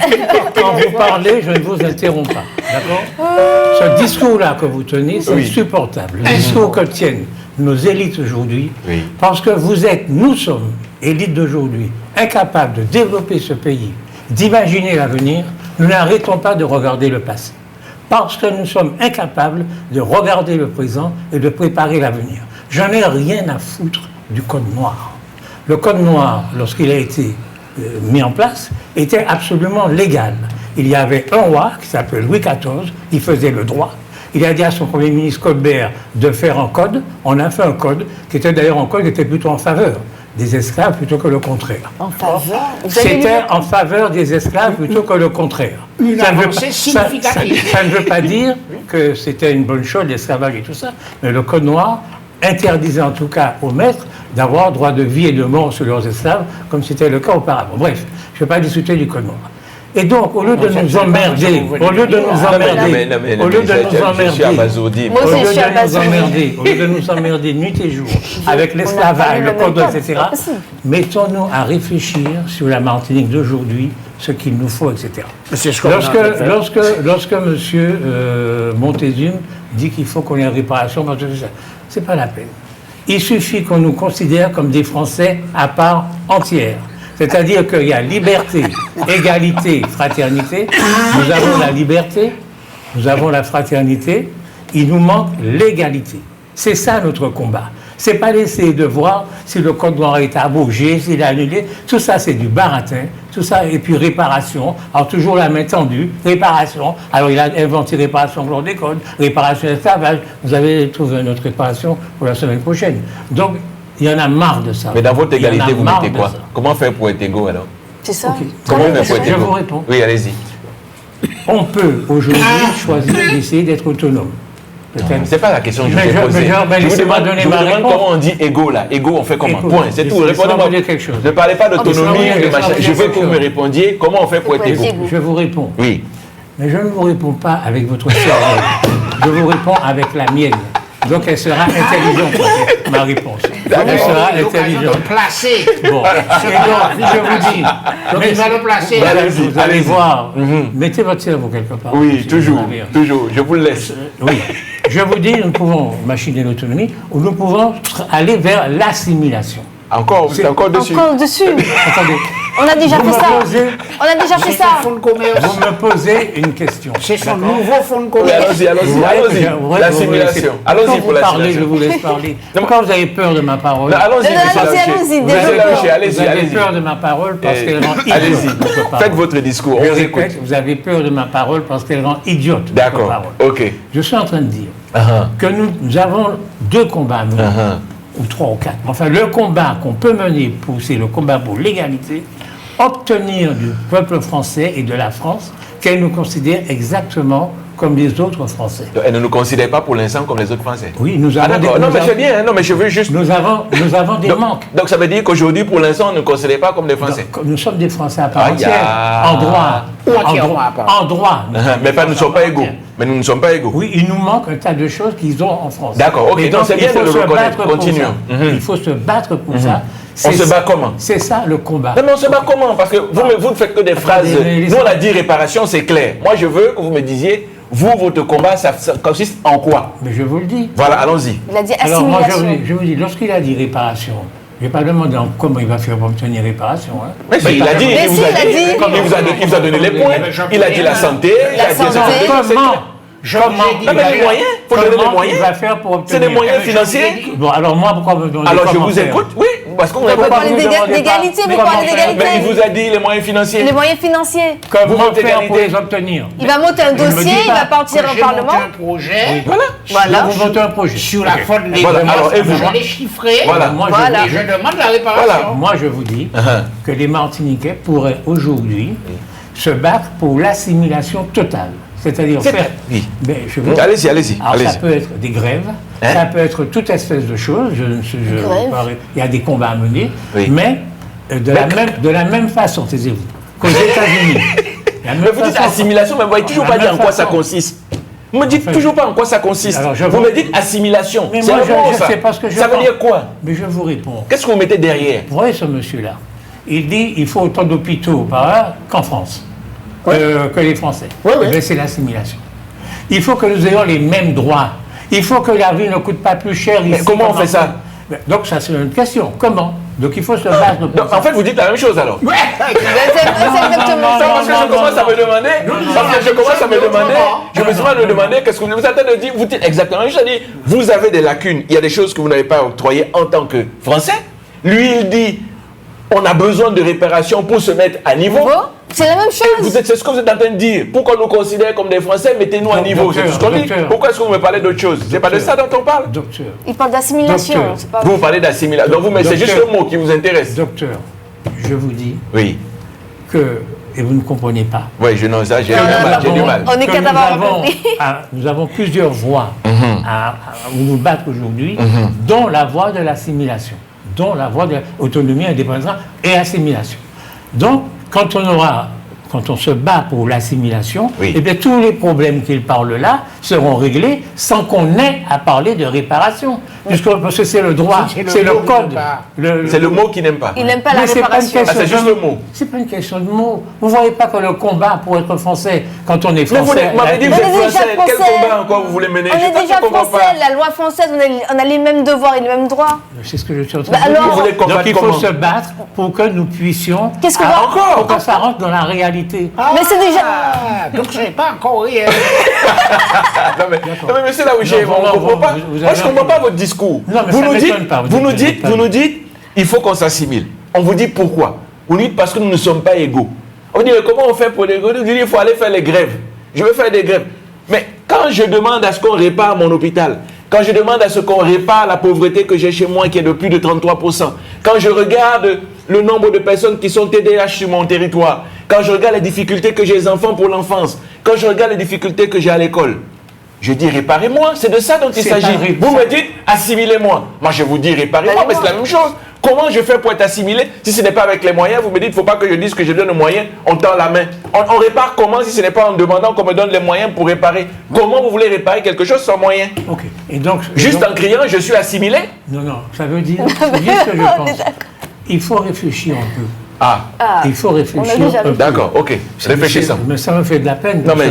Speaker 1: Quand vous parlez, je ne vous interromps pas. D'accord? Ce discours-là que vous tenez, c'est insupportable. Le discours que tiennent nos élites aujourd'hui, parce que nous sommes, élites d'aujourd'hui, incapables de développer ce pays, d'imaginer l'avenir, nous n'arrêtons pas de regarder le passé. Parce que nous sommes incapables de regarder le présent et de préparer l'avenir. J'en ai rien à foutre du Code noir. Le Code noir, lorsqu'il a été mis en place, était absolument légal. Il y avait un roi qui s'appelait Louis XIV, il faisait le droit. Il a dit à son Premier ministre Colbert de faire un code. On a fait un code qui était d'ailleurs un code qui était plutôt en faveur des esclaves plutôt que le contraire.
Speaker 5: En faveur?
Speaker 1: C'était en faveur des esclaves plutôt que le contraire.
Speaker 3: Une avancée significative.
Speaker 1: Ça ne veut pas dire que c'était une bonne chose, l'esclavage et tout ça, mais le Code noir interdisait en tout cas aux maîtres d'avoir droit de vie et de mort sur leurs esclaves, comme c'était le cas auparavant. Bref, je ne vais pas discuter du Code noir. Et donc, au lieu de nous emmerder, au lieu de nous emmerder nuit et jour avec l'esclavage, le code, etc., mettons-nous à réfléchir sur la Martinique d'aujourd'hui, ce qu'il nous faut, etc. Lorsque M. Montezuma dit qu'il faut qu'on ait une réparation, c'est pas la peine. Il suffit qu'on nous considère comme des Français à part entière. C'est-à-dire qu'il y a liberté, égalité, fraternité. Nous avons la liberté, nous avons la fraternité, il nous manque l'égalité. C'est ça notre combat. C'est pas d'essayer de voir si le Code noir est abrogé, s'il est annulé. Tout ça, c'est du baratin. Tout ça, et puis réparation. Alors, toujours la main tendue, réparation. Alors, il a inventé réparation chlordécone, réparation esclavage. Vous avez trouvé notre réparation pour la semaine prochaine. Donc, il y en a marre de ça.
Speaker 4: Mais dans votre égalité, vous mettez quoi? Comment faire pour être égaux alors?
Speaker 5: C'est ça.
Speaker 1: Okay.
Speaker 4: Comment faire pour être égaux?
Speaker 1: Je vous réponds.
Speaker 4: Oui, allez-y.
Speaker 1: On peut aujourd'hui choisir d'essayer d'être autonome.
Speaker 4: C'est pas la question que je vous ai posée. Je vous demande comment on dit égaux là. Égaux, on fait comment? Point, c'est tout. Répondez-moi quelque chose. Ne parlez pas d'autonomie, de machin. Je veux que vous me répondiez comment on fait pour être égaux.
Speaker 1: Je vous réponds.
Speaker 4: Oui.
Speaker 1: Mais je ne vous réponds pas avec votre cerveau. Je vous réponds avec la mienne. Donc elle sera intelligente, ma réponse. Elle sera intelligente. Bon, je vous dis.
Speaker 3: Donc il va le placer.
Speaker 1: Vous allez voir. Mettez votre cerveau quelque part.
Speaker 4: Oui, toujours. Je vous le laisse.
Speaker 1: Oui. Je vous dis, nous pouvons machiner l'autonomie ou nous pouvons aller vers l'assimilation.
Speaker 4: Encore dessus.
Speaker 5: Encore dessus.
Speaker 1: Attendez.
Speaker 5: On a déjà fait ça. On a déjà fait ça.
Speaker 1: Vous me posez une question.
Speaker 3: C'est son nouveau fonds de commerce.
Speaker 4: Allons-y. L'assimilation. Allons-y pour l'assimilation.
Speaker 1: Je vous laisse parler. Pourquoi vous avez peur de ma parole?
Speaker 5: Allons-y.
Speaker 1: Vous avez peur de ma parole parce qu'elle rend idiote.
Speaker 4: Allez-y. Faites votre discours.
Speaker 1: Je répète, vous avez peur de ma parole parce qu'elle rend idiote.
Speaker 4: D'accord. Ok.
Speaker 1: Je suis en train de dire que nous avons deux combats à mener. Ou 3 ou 4. Enfin, le combat qu'on peut mener, c'est le combat pour l'égalité, obtenir du peuple français et de la France qu'elle nous considère exactement comme les autres Français.
Speaker 4: Elle ne nous considère pas pour l'instant comme les autres Français.
Speaker 1: Oui, nous avons
Speaker 4: non, mais c'est bien, non, mais je veux juste...
Speaker 1: Nous avons des manques.
Speaker 4: Donc ça veut dire qu'aujourd'hui, pour l'instant, on ne nous considère pas comme des Français.
Speaker 1: Donc, nous sommes des Français à part entière, en droit.
Speaker 4: Mais nous ne sommes pas égaux. Mais nous ne sommes pas égaux.
Speaker 1: Oui, il nous manque un tas de choses qu'ils ont en France.
Speaker 4: D'accord, ok, donc c'est bien de le reconnaître. Continuons.
Speaker 1: Il faut se battre pour ça.
Speaker 4: On se bat comment?
Speaker 1: C'est ça le combat.
Speaker 4: Non, mais on se bat comment? Parce que vous ne faites que des phrases. Nous, on a dit réparation, c'est clair. Moi, je veux que vous me disiez, vous, votre combat, ça consiste en quoi?
Speaker 1: Mais je vous le dis.
Speaker 4: Voilà, allons-y.
Speaker 5: Il a dit assimilation.
Speaker 1: Alors, moi, je vous dis, lorsqu'il a dit réparation, je ne vais pas demander comment il va faire pour obtenir réparation. Hein.
Speaker 4: Mais il a dit, il vous a donné les points. Il a dit la santé.
Speaker 1: Comment
Speaker 4: mais les moyens, il faut donner les moyens.
Speaker 1: Il va faire pour obtenir.
Speaker 4: C'est des moyens financiers.
Speaker 1: Bon, alors moi, pourquoi me demander?
Speaker 4: Alors je vous écoute, oui, parce qu'on n'a pas
Speaker 5: parlé d'égalité, mais parler d'égalité.
Speaker 4: Mais il vous a dit les moyens financiers.
Speaker 5: Les moyens financiers.
Speaker 1: Comment faire pour les obtenir?
Speaker 5: Il va monter un dossier, il va partir au Parlement.
Speaker 3: Un projet.
Speaker 5: Voilà.
Speaker 1: Vous votez un projet
Speaker 3: sur la faute des
Speaker 4: alors, et vous
Speaker 3: allez chiffrer.
Speaker 1: Voilà.
Speaker 3: Je demande la réparation.
Speaker 1: Moi, je vous dis que les Martiniquais pourraient aujourd'hui se battre pour l'assimilation totale. C'est-à-dire faire...
Speaker 4: Oui.
Speaker 1: Mais
Speaker 4: allez-y.
Speaker 1: Ça peut être des grèves, ça peut être toute espèce de choses. Il y a des combats à mener, mais de la même façon, taisez-vous, qu'aux États-Unis.
Speaker 4: Mais vous dites assimilation, mais vous ne voyez toujours pas dire en quoi ça consiste. Vous ne me dites toujours pas en quoi ça consiste. Vous me dites assimilation.
Speaker 1: Mais moi, je sais pas ce que je
Speaker 4: Ça veut dire quoi?
Speaker 1: Mais je vous réponds.
Speaker 4: Qu'est-ce que vous mettez derrière?
Speaker 1: Vous voyez ce monsieur-là? il dit qu'il faut autant d'hôpitaux par là qu'en France, que les Français. Mais c'est l'assimilation. Il faut que nous ayons les mêmes droits. Il faut que la vie ne coûte pas plus cher ici.
Speaker 4: Mais comment on fait ça?
Speaker 1: Donc ça c'est une question. Comment? Donc il faut se battre.
Speaker 4: Donc, en fait, vous dites la même chose alors.
Speaker 5: C'est exactement ça.
Speaker 4: Parce que je commence à me demander, je me suis mal demandé, qu'est-ce que vous êtes en train de dire? Vous dites exactement, je dis, vous avez des lacunes, il y a des choses que vous n'avez pas octroyées en tant que Français. Lui, il dit, on a besoin de réparation pour se mettre à niveau.
Speaker 5: C'est la même chose.
Speaker 4: C'est ce que vous êtes en train de dire. Pourquoi nous considère comme des Français, mettez-nous à niveau. C'est tout ce qu'on dit. Pourquoi est-ce que vous me parlez d'autre chose? C'est pas de ça dont on parle.
Speaker 1: Docteur.
Speaker 5: Il parle d'assimilation.
Speaker 4: Vous parlez d'assimilation. Donc mais c'est juste le mot qui vous intéresse.
Speaker 1: Docteur, je vous dis
Speaker 4: oui.
Speaker 1: Que, et vous ne comprenez pas.
Speaker 4: Oui, j'ai du mal.
Speaker 5: On est qu'à d'avoir compris.
Speaker 1: Nous avons plusieurs voies à nous battre aujourd'hui, dont la voie de l'assimilation, dont la voie de l'autonomie, indépendance et assimilation. Donc, quand on se bat pour l'assimilation, eh bien tous les problèmes qu'il parle là seront réglés sans qu'on ait à parler de réparation. Parce que c'est le droit, c'est le code.
Speaker 4: C'est le mot qu'il n'aime pas.
Speaker 5: Il n'aime pas la réparation.
Speaker 4: C'est juste le mot.
Speaker 1: C'est pas une question de mots. Vous ne voyez pas que le combat pour être français, quand on est français...
Speaker 4: Vous m'avez dit que vous êtes français. Quel combat encore vous voulez mener?
Speaker 5: On est déjà français. La loi française, on a les mêmes devoirs et les mêmes droits.
Speaker 1: C'est ce que je suis en train de dire. Donc il faut se battre pour que nous puissions...
Speaker 5: Qu'est-ce qu'on va
Speaker 1: encore? Pour que ça rentre dans la réalité.
Speaker 5: Mais c'est déjà...
Speaker 3: Donc je n'ai pas encore rien.
Speaker 4: Non mais c'est là où j'ai... On ne comprend pas. Moi je ne comprends pas votre discours.
Speaker 1: Non, mais
Speaker 4: vous nous dites, il faut qu'on s'assimile. On vous dit pourquoi? Vous dites parce que nous ne sommes pas égaux. On vous dit, comment on fait pour les égaux? Vous dites, il faut aller faire les grèves. Je veux faire des grèves. Mais quand je demande à ce qu'on répare mon hôpital, quand je demande à ce qu'on répare la pauvreté que j'ai chez moi, qui est de plus de 33%, quand je regarde le nombre de personnes qui sont TDAH sur mon territoire, quand je regarde les difficultés que j'ai les enfants pour l'enfance, quand je regarde les difficultés que j'ai à l'école, je dis réparez-moi, c'est de ça dont il s'agit. Vous me dites assimilez-moi. Moi je vous dis réparez-moi, mais c'est la même chose. Comment je fais pour être assimilé si ce n'est pas avec les moyens? Vous me dites il ne faut pas que je dise que je donne le moyen, on tend la main. On répare comment si ce n'est pas en demandant qu'on me donne les moyens pour réparer? Comment vous voulez réparer quelque chose sans moyen?
Speaker 1: Ok. Et donc,
Speaker 4: juste en criant je suis assimilé?
Speaker 1: Non, ça veut dire ce que je pense. Il faut réfléchir un peu. Il faut réfléchir un peu.
Speaker 4: D'accord, ok. Réfléchissons.
Speaker 1: Mais ça me fait de la peine.
Speaker 4: Non, mais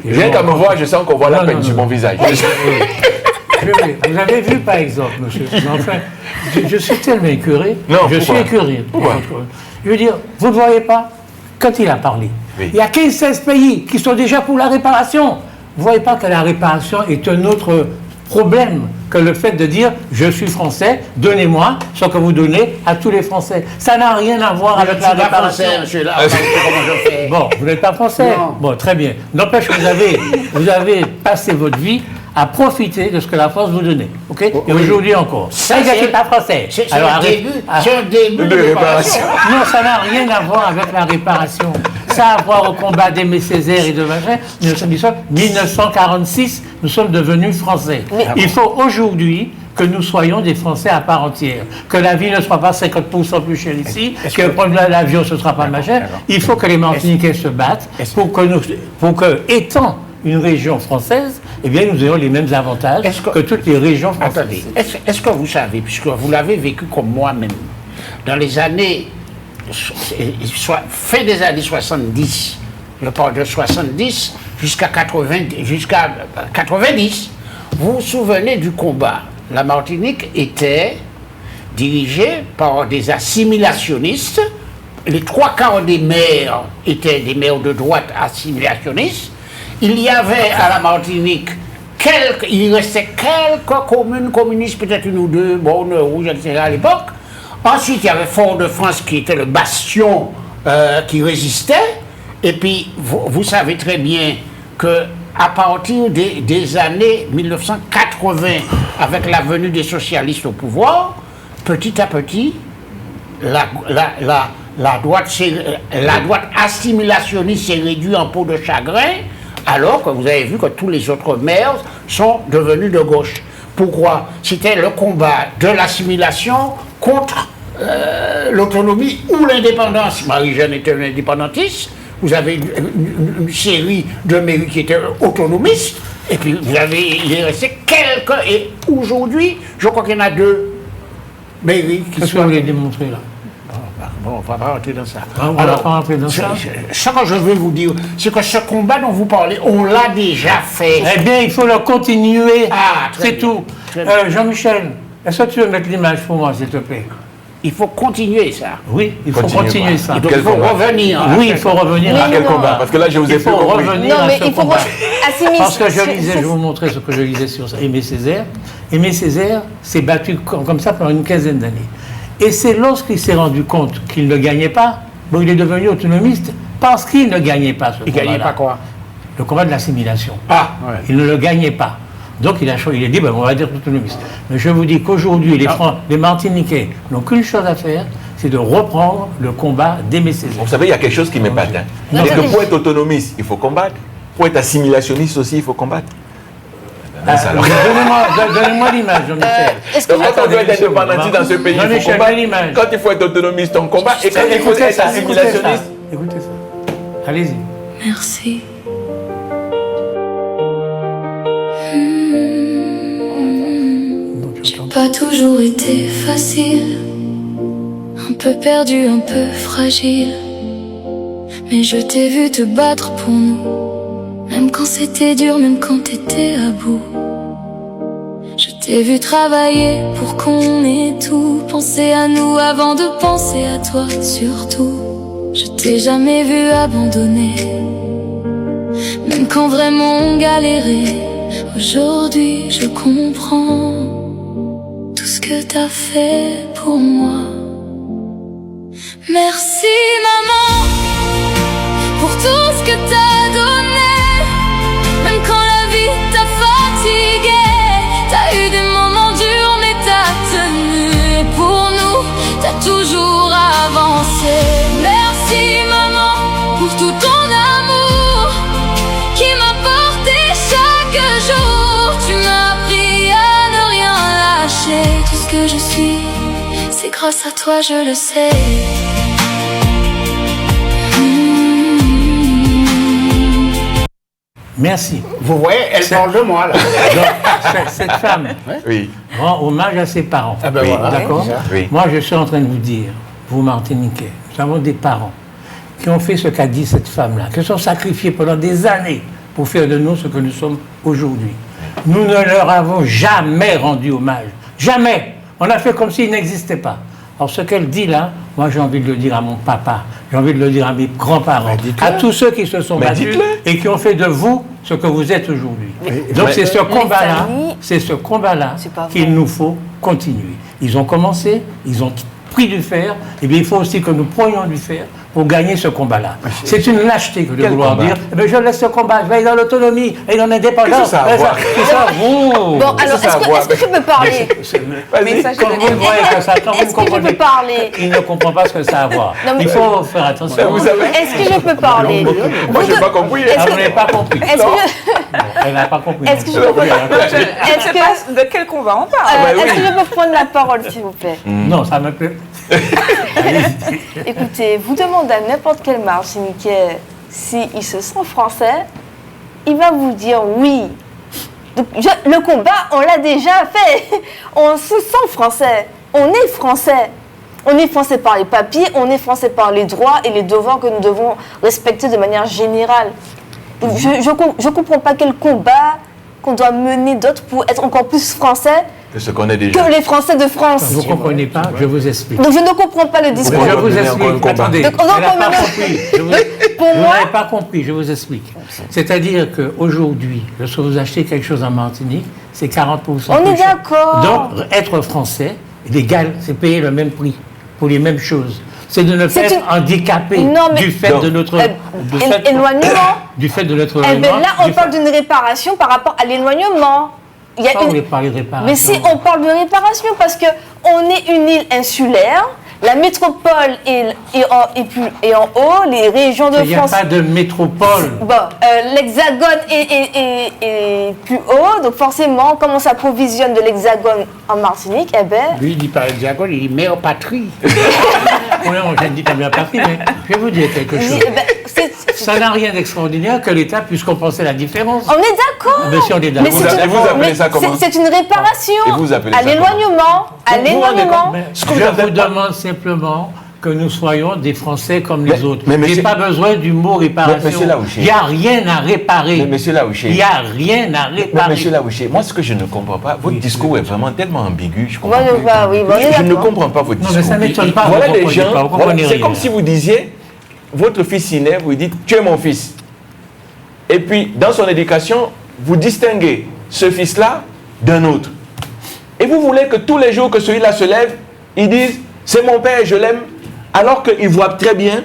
Speaker 4: rien qu'à me voir, je sens qu'on voit la peine sur mon visage.
Speaker 1: Vous avez vu, par exemple, monsieur, enfin, je suis tellement écœuré. Je suis écœuré. Je veux dire, vous ne voyez pas, quand il a parlé, il y a 15-16 pays qui sont déjà pour la réparation. Vous ne voyez pas que la réparation est un autre problème que le fait de dire je suis français, donnez-moi ce que vous donnez à tous les Français. Ça n'a rien à voir avec la réparation. Bon, vous n'êtes pas français. Non. Bon, très bien. N'empêche que vous avez passé votre vie à profiter de ce que la France vous donnait. Ok? Et aujourd'hui encore. Ça, c'est pas français.
Speaker 3: C'est un début de réparation.
Speaker 1: Non, ça n'a rien à voir avec la réparation. Ça a à voir au combat d'Aimé Césaire et de machin. 1946, nous sommes devenus français. Il faut aujourd'hui que nous soyons des Français à part entière. Que la vie ne soit pas 50% plus chère ici, que prendre l'avion ce ne sera pas machin. Il faut que les Martiniquais se battent pour que, étant une région française, eh bien, nous ayons les mêmes avantages que toutes les régions françaises.
Speaker 3: Attendez, est-ce que vous savez, puisque vous l'avez vécu comme moi-même, dans les années, fin des années 70, je parle de 70 jusqu'à 90, vous vous souvenez du combat? La Martinique était dirigée par des assimilationnistes. Les 3/4 des maires étaient des maires de droite assimilationnistes. Il y avait à la Martinique il restait quelques communes communistes, peut-être une ou deux, Bonne, Rouge, etc. à l'époque. Ensuite, il y avait Fort-de-France qui était le bastion qui résistait. Et puis, vous savez très bien qu'à partir des années 1980, avec la venue des socialistes au pouvoir, petit à petit, la droite assimilationniste s'est réduite en peau de chagrin, alors que vous avez vu que tous les autres maires sont devenus de gauche. Pourquoi? C'était le combat de l'assimilation contre l'autonomie ou l'indépendance. Marie-Jeanne était une indépendantiste, vous avez une série de mairies qui étaient autonomistes, et puis il est resté quelques, et aujourd'hui, je crois qu'il y en a 2 mairies qui
Speaker 1: sont... Qu'est-ce que vous voulez démontrer là?
Speaker 3: Bon, on va pas rentrer dans ça.
Speaker 1: On va pas rentrer dans ça.
Speaker 3: Ce que je veux vous dire, c'est que ce combat dont vous parlez, on l'a déjà fait.
Speaker 1: Eh bien, il faut le continuer.
Speaker 3: Ah, très
Speaker 1: c'est
Speaker 3: bien.
Speaker 1: tout. Jean-Michel, est-ce que tu veux mettre l'image pour moi, s'il te plaît?
Speaker 3: Il faut continuer ça.
Speaker 1: Oui, il faut continuer ça.
Speaker 3: Donc, il faut revenir.
Speaker 1: Oui, il faut revenir
Speaker 4: À quel combat? Parce que là, je vous ai
Speaker 1: Il faut
Speaker 4: plus compris.
Speaker 1: revenir
Speaker 5: Non,
Speaker 1: à
Speaker 5: mais
Speaker 1: ce
Speaker 5: il faut
Speaker 1: combat.
Speaker 5: assimiler.
Speaker 1: Parce que je lisais, je vais vous montrer ce que je lisais sur Aimé Césaire. Aimé Césaire s'est battu comme ça pendant une quinzaine d'années. Et c'est lorsqu'il s'est rendu compte qu'il ne gagnait pas, bon, il est devenu autonomiste parce qu'il ne gagnait pas ce
Speaker 3: Il
Speaker 1: combat-là.
Speaker 3: gagnait pas quoi?
Speaker 1: Le combat de l'assimilation.
Speaker 3: Ah, ouais.
Speaker 1: Il ne le gagnait pas. Donc il a dit, ben, on va dire autonomiste. Mais je vous dis qu'aujourd'hui, les Martiniquais n'ont qu'une chose à faire, c'est de reprendre le combat d'Aimé Césaire.
Speaker 4: Vous savez, il y a quelque chose qui m'épate. Hein.
Speaker 1: Non,
Speaker 4: C'est que
Speaker 5: mais-
Speaker 4: pour être autonomiste, il faut combattre. Pour être assimilationniste aussi, il faut combattre.
Speaker 1: Donnez-moi l'image, Jean-Michel.
Speaker 5: Est-ce que
Speaker 4: Donc, quand on doit être indépendantiste dans ce pays, il faut
Speaker 1: Jean-Michel,
Speaker 4: combattre.
Speaker 1: quelle image?
Speaker 4: Quand il faut être autonomiste, on combat. Et quand il faut
Speaker 1: Écoutez
Speaker 4: être
Speaker 1: ça,
Speaker 4: assimilationniste,
Speaker 1: écoutez ça. Allez-y.
Speaker 6: Merci. J'ai pas toujours été facile, un peu perdu, un peu fragile. Mais je t'ai vu te battre pour nous, même quand c'était dur, même quand t'étais à bout. Je t'ai vu travailler pour qu'on ait tout, penser à nous avant de penser à toi surtout. Je t'ai jamais vu abandonner, même quand vraiment on galérait. Aujourd'hui je comprends tout ce que t'as fait pour moi. Merci maman pour tout ce que t'as donné, même quand la vie t'a fatigué. T'as eu des moments durs mais t'as tenu, et pour nous t'as toujours avancé. Merci maman pour tout ton amour qui m'a porté chaque jour. Tu m'as appris à ne rien lâcher. Tout ce que je suis, c'est grâce à toi, je le sais.
Speaker 1: Merci.
Speaker 3: Vous voyez, elle parle de moi, là.
Speaker 1: Donc, cette femme
Speaker 4: oui.
Speaker 1: rend hommage à ses parents.
Speaker 3: Ah ben
Speaker 4: Oui.
Speaker 3: voilà.
Speaker 1: D'accord?
Speaker 4: Oui.
Speaker 1: Moi, je suis en train de vous dire, vous Martiniquais, nous avons des parents qui ont fait ce qu'a dit cette femme-là, qui se sont sacrifiés pendant des années pour faire de nous ce que nous sommes aujourd'hui. Nous ne leur avons jamais rendu hommage. Jamais. On a fait comme s'ils n'existaient pas. Alors ce qu'elle dit là, moi j'ai envie de le dire à mon papa, j'ai envie de le dire à mes grands-parents, à tous ceux qui se sont battus
Speaker 4: dites-le.
Speaker 1: et qui ont fait de vous ce que vous êtes aujourd'hui. Donc c'est ce combat-là,
Speaker 5: familles,
Speaker 1: c'est ce combat-là
Speaker 5: c'est pas vrai.
Speaker 1: qu'il nous faut continuer. Ils ont commencé, ils ont pris du fer, et bien il faut aussi que nous prenions du fer pour gagner ce combat-là. C'est une lâcheté que de
Speaker 4: Quel
Speaker 1: vouloir
Speaker 4: combat?
Speaker 1: dire, eh bien, je laisse ce combat, je vais aller dans l'autonomie et dans l'indépendance.
Speaker 4: Qu'est-ce que ça a à voir?
Speaker 1: C'est ça. Oh.
Speaker 5: Bon, alors,
Speaker 4: ça a à voir
Speaker 5: est-ce que je peux parler?
Speaker 2: Mais ça, je
Speaker 1: Quand vous le voyez comme ça, quand vous
Speaker 5: Est-ce
Speaker 1: ne
Speaker 5: que je
Speaker 1: comprenez
Speaker 5: peux parler?
Speaker 1: il ne comprend pas ce que ça a à voir.
Speaker 5: Non, mais-
Speaker 1: Il faut faire attention.
Speaker 4: Vous savez,
Speaker 5: Est-ce que je peux parler?
Speaker 4: moi, je n'ai pas compris.
Speaker 1: Ah, vous n'avez pas compris.
Speaker 5: Est-ce que
Speaker 1: Bon, elle n'a pas compris.
Speaker 5: Est-ce que je
Speaker 1: non
Speaker 5: peux-
Speaker 1: plus.
Speaker 2: Je ne sais pas de quel combat on parle.
Speaker 4: bah oui.
Speaker 5: est-ce que je peux prendre la parole, s'il vous plaît?
Speaker 1: Non, ça me plaît.
Speaker 5: Écoutez, vous demandez à n'importe quel Martiniquais s'il se sent français, il va vous dire oui. Donc, le combat, on l'a déjà fait. On se sent français. On est français. On est français par les papiers, on est français par les droits et les devoirs que nous devons respecter de manière générale. Donc, je ne comprends pas quel combat qu'on doit mener d'autres pour être encore plus français
Speaker 4: Que ce qu'on est déjà.
Speaker 5: que les Français de France.
Speaker 1: Vous ne comprenez pas, je vous explique.
Speaker 5: Donc je ne comprends pas le discours.
Speaker 1: Je
Speaker 4: va
Speaker 1: vous
Speaker 4: mener encore un
Speaker 1: explique.
Speaker 4: combat.
Speaker 1: Attendez,
Speaker 5: Donc, on va
Speaker 1: elle n'a pas
Speaker 5: mener-
Speaker 1: compris.
Speaker 5: Pour
Speaker 1: Vous
Speaker 5: moi,
Speaker 1: n'avez pas compris, je vous explique. C'est-à-dire qu'aujourd'hui, lorsque vous achetez quelque chose en Martinique, c'est 40%.
Speaker 5: On
Speaker 1: plus
Speaker 5: est
Speaker 1: cher.
Speaker 5: d'accord.
Speaker 1: Donc, être français, légal, c'est payer le même prix pour les mêmes choses. C'est de ne pas
Speaker 5: C'est
Speaker 1: être
Speaker 5: une-
Speaker 1: handicapé
Speaker 5: Non, mais-
Speaker 1: du fait de notre... du fait-
Speaker 5: éloignement.
Speaker 1: Du fait de notre...
Speaker 5: Eh ben là, on
Speaker 1: du
Speaker 5: parle
Speaker 1: fait-
Speaker 5: d'une réparation par rapport à l'éloignement. Il y a
Speaker 1: Ça, on
Speaker 5: une-
Speaker 1: voulait parler de réparation.
Speaker 5: Mais si on parle de réparation, parce que on est une île insulaire, la métropole est en haut, les régions de
Speaker 1: Il n'y a
Speaker 5: France.
Speaker 1: pas de métropole.
Speaker 5: Bon, l'hexagone est plus haut, donc forcément, comme on s'approvisionne de l'hexagone en Martinique, eh ben,
Speaker 3: Lui, il dit par hexagone, il dit mère patrie.
Speaker 1: Oui, je ne dis pas bien parti, mais je vais vous dire quelque chose.
Speaker 5: eh ben,
Speaker 1: Ça n'a rien d'extraordinaire que l'État puisse compenser la différence.
Speaker 5: on est d'accord.
Speaker 1: Mais si on est d'accord.
Speaker 5: Mais c'est
Speaker 4: Et
Speaker 5: une-
Speaker 4: vous appelez
Speaker 5: mais
Speaker 4: ça comment?
Speaker 5: c'est une réparation
Speaker 4: Et vous appelez
Speaker 5: à
Speaker 4: ça comment?
Speaker 5: l'éloignement. À
Speaker 1: Vous,
Speaker 5: l'éloignement.
Speaker 1: mais
Speaker 4: Ce que
Speaker 1: je
Speaker 4: vous appelez
Speaker 1: vous
Speaker 4: pas-
Speaker 1: demande simplement que nous soyons des Français comme les autres.
Speaker 4: mais
Speaker 1: J'ai
Speaker 4: monsieur-
Speaker 1: pas besoin du mot réparation.
Speaker 4: Monsieur Laouché.
Speaker 1: Il n'y a rien à réparer.
Speaker 4: Mais monsieur Laouché.
Speaker 1: Il n'y a rien à
Speaker 4: Mais
Speaker 1: réparer.
Speaker 4: monsieur Laouché, moi ce que je ne comprends pas, votre
Speaker 1: Oui,
Speaker 4: discours
Speaker 1: oui.
Speaker 4: est vraiment tellement ambigu, je comprends
Speaker 5: Moi,
Speaker 4: pas.
Speaker 5: oui, on est
Speaker 4: Je ne
Speaker 5: d'accord.
Speaker 4: comprends pas votre
Speaker 1: Non,
Speaker 4: discours.
Speaker 1: mais ça m'étonne pas,
Speaker 4: Voilà
Speaker 1: vous
Speaker 4: des
Speaker 1: comprenez
Speaker 4: gens,
Speaker 1: pas, vous
Speaker 4: voilà,
Speaker 1: comprenez
Speaker 4: c'est
Speaker 1: rien.
Speaker 4: comme si vous disiez, votre fils est né, vous dites, tu es mon fils. Et puis, dans son éducation, vous distinguez ce fils-là d'un autre. Et vous voulez que tous les jours que celui-là se lève, il dise, c'est mon père et je l'aime, alors qu'il voit très bien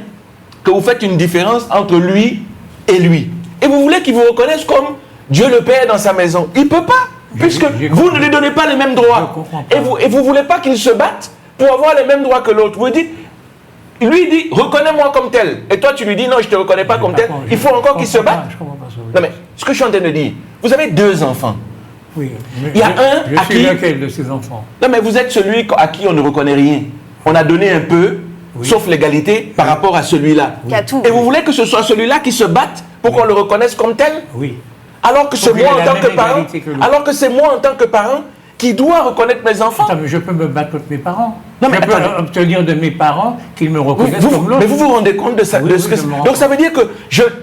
Speaker 4: que vous faites une différence entre lui et lui. Et vous voulez qu'il vous reconnaisse comme Dieu le Père dans sa maison. Il ne peut pas, puisque
Speaker 1: j'ai
Speaker 4: vous
Speaker 1: compris.
Speaker 4: ne lui donnez pas les mêmes
Speaker 1: Je
Speaker 4: droits.
Speaker 1: comprends pas.
Speaker 4: Et vous ne voulez pas qu'il se batte pour avoir les mêmes droits que l'autre. Vous dites, lui dit, reconnais-moi comme tel. Et toi, tu lui dis, non, je ne te reconnais pas comme tel. Il faut encore qu'il se batte.
Speaker 1: Je comprends pas ça.
Speaker 4: Non, mais ce que je suis en train de dire, vous avez 2 enfants.
Speaker 1: Oui, mais
Speaker 4: Il y a un
Speaker 1: je
Speaker 4: à
Speaker 1: suis
Speaker 4: qui-
Speaker 1: lequel de ces enfants?
Speaker 4: Non, mais vous êtes celui à qui on ne reconnaît rien. On a donné un peu,
Speaker 1: Oui.
Speaker 4: sauf l'égalité, par rapport à celui-là.
Speaker 5: Qui a tout.
Speaker 4: Et vous voulez que ce soit celui-là qui se batte pour qu'on le reconnaisse comme tel?
Speaker 1: Oui.
Speaker 4: Alors que c'est
Speaker 1: Faut qu'il
Speaker 4: moi
Speaker 1: ait
Speaker 4: en
Speaker 1: la
Speaker 4: tant
Speaker 1: même
Speaker 4: que parent,
Speaker 1: égalité que l'autre.
Speaker 4: alors que c'est moi en tant que parent qui dois reconnaître mes enfants.
Speaker 1: Attends, mais je peux me battre contre mes parents.
Speaker 4: Non, mais
Speaker 1: je peux
Speaker 4: attendez.
Speaker 1: obtenir de mes parents qu'ils me
Speaker 4: Vous-
Speaker 1: reconnaissent
Speaker 4: vous-
Speaker 1: comme l'autre.
Speaker 4: mais vous vous rendez compte de, ça,
Speaker 1: Oui,
Speaker 4: de
Speaker 1: oui,
Speaker 4: ce que
Speaker 1: je
Speaker 4: c'est.
Speaker 1: me rends
Speaker 4: Donc ça veut dire que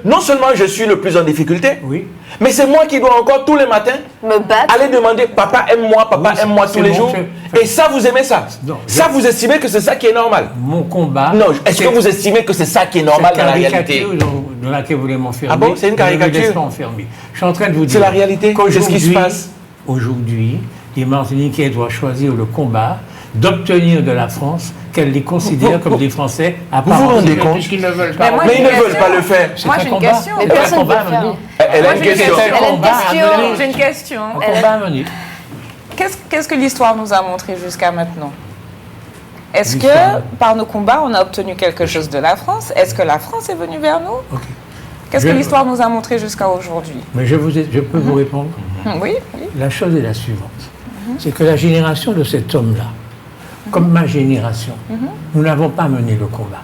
Speaker 4: non seulement je suis le plus en difficulté,
Speaker 1: Oui.
Speaker 4: mais c'est moi qui dois encore tous les matins
Speaker 5: Me battre.
Speaker 4: aller demander papa aime-moi, papa
Speaker 1: Oui, c'est-
Speaker 4: aime-moi
Speaker 1: c'est
Speaker 4: tous les
Speaker 1: bon,
Speaker 4: jours.
Speaker 1: c'est-
Speaker 4: Et ça, vous aimez ça?
Speaker 1: Non,
Speaker 4: Ça,
Speaker 1: je-
Speaker 4: vous estimez que c'est ça qui est normal?
Speaker 1: Mon combat.
Speaker 4: Non, est-ce
Speaker 1: c'est-
Speaker 4: que vous estimez que c'est ça qui est normal
Speaker 1: cette
Speaker 4: dans la réalité?
Speaker 1: caricature dans laquelle vous voulez m'enfermer.
Speaker 4: Ah bon, c'est une caricature?
Speaker 1: Je ne me laisse pas enfermer. Je suis en train de vous dire.
Speaker 4: C'est la réalité. Qu'est-ce qui se passe?
Speaker 1: Aujourd'hui, les Martiniquais doivent choisir le combat d'obtenir de la France qu'elle les considère comme des Français à
Speaker 4: Vous
Speaker 1: part
Speaker 4: vous rendez
Speaker 1: entière.
Speaker 4: compte?
Speaker 3: Puisqu'ils ne veulent
Speaker 2: Mais
Speaker 3: pas.
Speaker 2: moi,
Speaker 4: Mais
Speaker 2: j'ai
Speaker 4: ils ne
Speaker 2: une
Speaker 4: veulent
Speaker 2: question.
Speaker 4: pas le faire.
Speaker 1: C'est
Speaker 2: Moi,
Speaker 1: un
Speaker 2: j'ai une
Speaker 1: combat.
Speaker 2: question.
Speaker 5: Mais
Speaker 1: C'est un
Speaker 5: personne ne
Speaker 1: combat
Speaker 5: peut le faire.
Speaker 1: à mener.
Speaker 4: Elle a
Speaker 2: Moi,
Speaker 4: une
Speaker 2: j'ai une
Speaker 4: question.
Speaker 2: question.
Speaker 5: Elle a une
Speaker 1: combat à
Speaker 5: question.
Speaker 1: mener.
Speaker 2: J'ai une question.
Speaker 1: Un combat à mener.
Speaker 2: Qu'est-ce que l'histoire nous a montré jusqu'à maintenant? Est-ce que
Speaker 1: L'histoire.
Speaker 2: par nos combats, on a obtenu quelque chose de la France? Est-ce que la France est venue vers nous?
Speaker 1: Ok.
Speaker 2: Qu'est-ce que
Speaker 1: Je-
Speaker 2: l'histoire nous a montré jusqu'à aujourd'hui?
Speaker 1: Mais je peux vous répondre.
Speaker 2: Oui, oui.
Speaker 1: La chose est la suivante. C'est que la génération de cet homme-là, comme ma génération, nous n'avons pas mené le combat.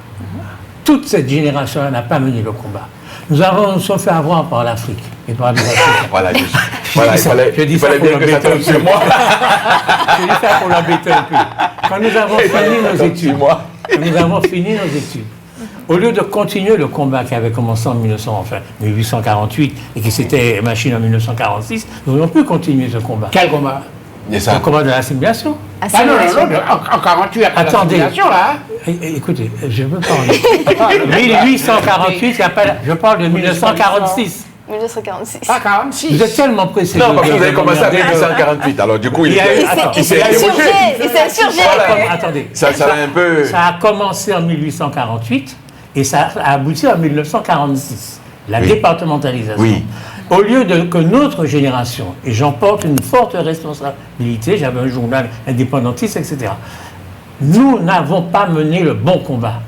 Speaker 1: Toute cette génération-là n'a pas mené le combat. Nous nous sommes fait avoir par l'Afrique et par les Africains.
Speaker 4: Voilà, voilà, il
Speaker 1: ça-
Speaker 4: fallait,
Speaker 1: je dis
Speaker 4: il
Speaker 1: ça
Speaker 4: fallait
Speaker 1: pour
Speaker 4: bien que ça
Speaker 1: l'embêter
Speaker 4: tombe
Speaker 1: un
Speaker 4: sur
Speaker 1: peu.
Speaker 4: moi.
Speaker 1: Je dis ça pour l'embêter un peu. Quand nous avons fini nos études,
Speaker 4: Moi.
Speaker 1: nous avons fini nos études. Au lieu de continuer le combat qui avait commencé en 1848 et qui s'était machine en 1946, nous n'avons pu continuer ce combat.
Speaker 3: Quel combat?
Speaker 4: Et ça.
Speaker 1: Le combat de l'assimilation.
Speaker 3: Ah non, en 48, après
Speaker 1: Attendez.
Speaker 3: l'assimilation, là.
Speaker 1: Écoutez, je veux parler. 1848, il y a pas je parle de 1946.
Speaker 5: 1946.
Speaker 3: Ah, 46.
Speaker 1: Vous êtes tellement pressé.
Speaker 4: Non,
Speaker 1: de
Speaker 4: parce que vous avez
Speaker 1: de
Speaker 4: commencé en
Speaker 1: regarder le-
Speaker 4: 1848. Alors du coup, il
Speaker 1: Il y a eu-
Speaker 4: était-
Speaker 1: attends,
Speaker 5: Il s'est
Speaker 1: il y a eu-
Speaker 5: insurgé. Il s'est insurgé.
Speaker 4: Voilà.
Speaker 1: Attendez.
Speaker 4: Ça a un peu.
Speaker 1: Ça a commencé en 1848 et ça a abouti en 1946. La
Speaker 4: Oui.
Speaker 1: départementalisation.
Speaker 4: Oui.
Speaker 1: Au lieu que notre génération, et j'en porte une forte responsabilité, j'avais un journal indépendantiste, etc. Nous n'avons pas mené le bon combat.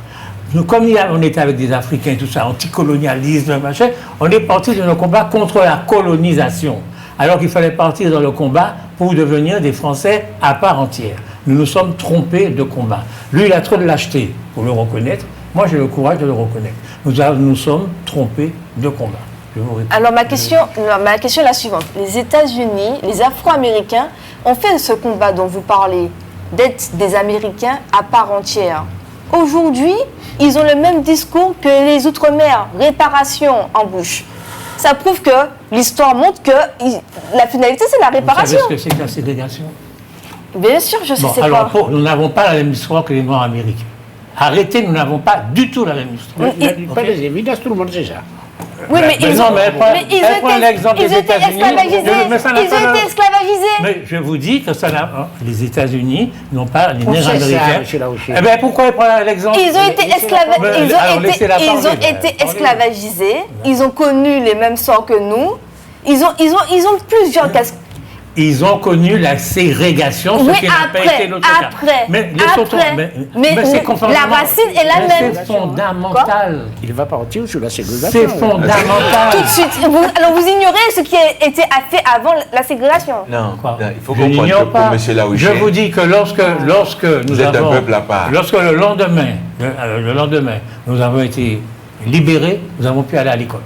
Speaker 1: Nous, comme on était avec des Africains, tout ça, anticolonialisme, machin, on est parti dans le combat contre la colonisation. Alors qu'il fallait partir dans le combat pour devenir des Français à part entière. Nous nous sommes trompés de combat. Lui, il a trop de lâcheté pour le reconnaître. Moi, j'ai le courage de le reconnaître. Nous sommes trompés de combat. Je vous réponds.
Speaker 5: Alors ma question est la suivante. Les États-Unis, les Afro-Américains ont fait ce combat dont vous parlez, d'être des Américains à part entière. Aujourd'hui, ils ont le même discours que les Outre-mer, réparation en bouche. Ça prouve que l'histoire montre que la finalité, c'est la
Speaker 1: Vous
Speaker 5: réparation.
Speaker 1: savez ce que c'est que la ségrégation?
Speaker 5: Bien sûr, je sais
Speaker 1: Bon,
Speaker 5: c'est
Speaker 1: alors,
Speaker 5: quoi.
Speaker 1: nous n'avons pas la même histoire que les Noirs américains. Arrêtez, nous n'avons pas du tout la même histoire.
Speaker 3: Il n'y a pas des évidences, tout le monde sait ça.
Speaker 5: Oui, mais ils ont
Speaker 1: elle prend l'exemple
Speaker 5: ils
Speaker 1: des
Speaker 5: ont été
Speaker 1: États-Unis.
Speaker 5: esclavagisés.
Speaker 1: Mais ça n'a
Speaker 5: Ils
Speaker 1: pas
Speaker 5: ont
Speaker 1: de-
Speaker 5: été esclavagisés.
Speaker 1: Mais je vous dis que ça n'a. Les États-Unis n'ont pas les
Speaker 3: On sait ça,
Speaker 1: Néo-Américains.
Speaker 3: monsieur Laouché.
Speaker 1: Eh bien, pourquoi il prend l'exemple?
Speaker 5: Ils ont été
Speaker 1: Mais alors, laissez-la parler,
Speaker 5: ils ont
Speaker 1: là.
Speaker 5: été
Speaker 1: Parlez.
Speaker 5: esclavagisés. Ils ont connu les mêmes sorts que nous. Ils ont plusieurs casques.
Speaker 1: Ils ont connu la ségrégation, ce
Speaker 5: Oui,
Speaker 1: qui n'a pas
Speaker 5: après,
Speaker 1: été notre cas.
Speaker 5: après,
Speaker 1: Mais laissons
Speaker 5: après.
Speaker 1: tomber.
Speaker 5: Mais
Speaker 1: c'est
Speaker 5: la
Speaker 1: conformément-
Speaker 5: racine est la
Speaker 1: Mais
Speaker 5: même.
Speaker 1: C'est fondamental.
Speaker 3: Il va partir sur la ségrégation.
Speaker 1: C'est fondamental.
Speaker 5: Tout de suite. Alors vous ignorez ce qui a été fait avant la ségrégation.
Speaker 4: Non,
Speaker 1: Quoi?
Speaker 4: non, il faut
Speaker 1: Je
Speaker 4: comprendre
Speaker 1: n'ignore
Speaker 4: que pour
Speaker 1: pas.
Speaker 4: M. Laouché,
Speaker 1: Je vous dis que lorsque nous
Speaker 4: Vous êtes un
Speaker 1: avons,
Speaker 4: peuple à part.
Speaker 1: lorsque le lendemain, nous avons été libérés, nous avons pu aller à l'école.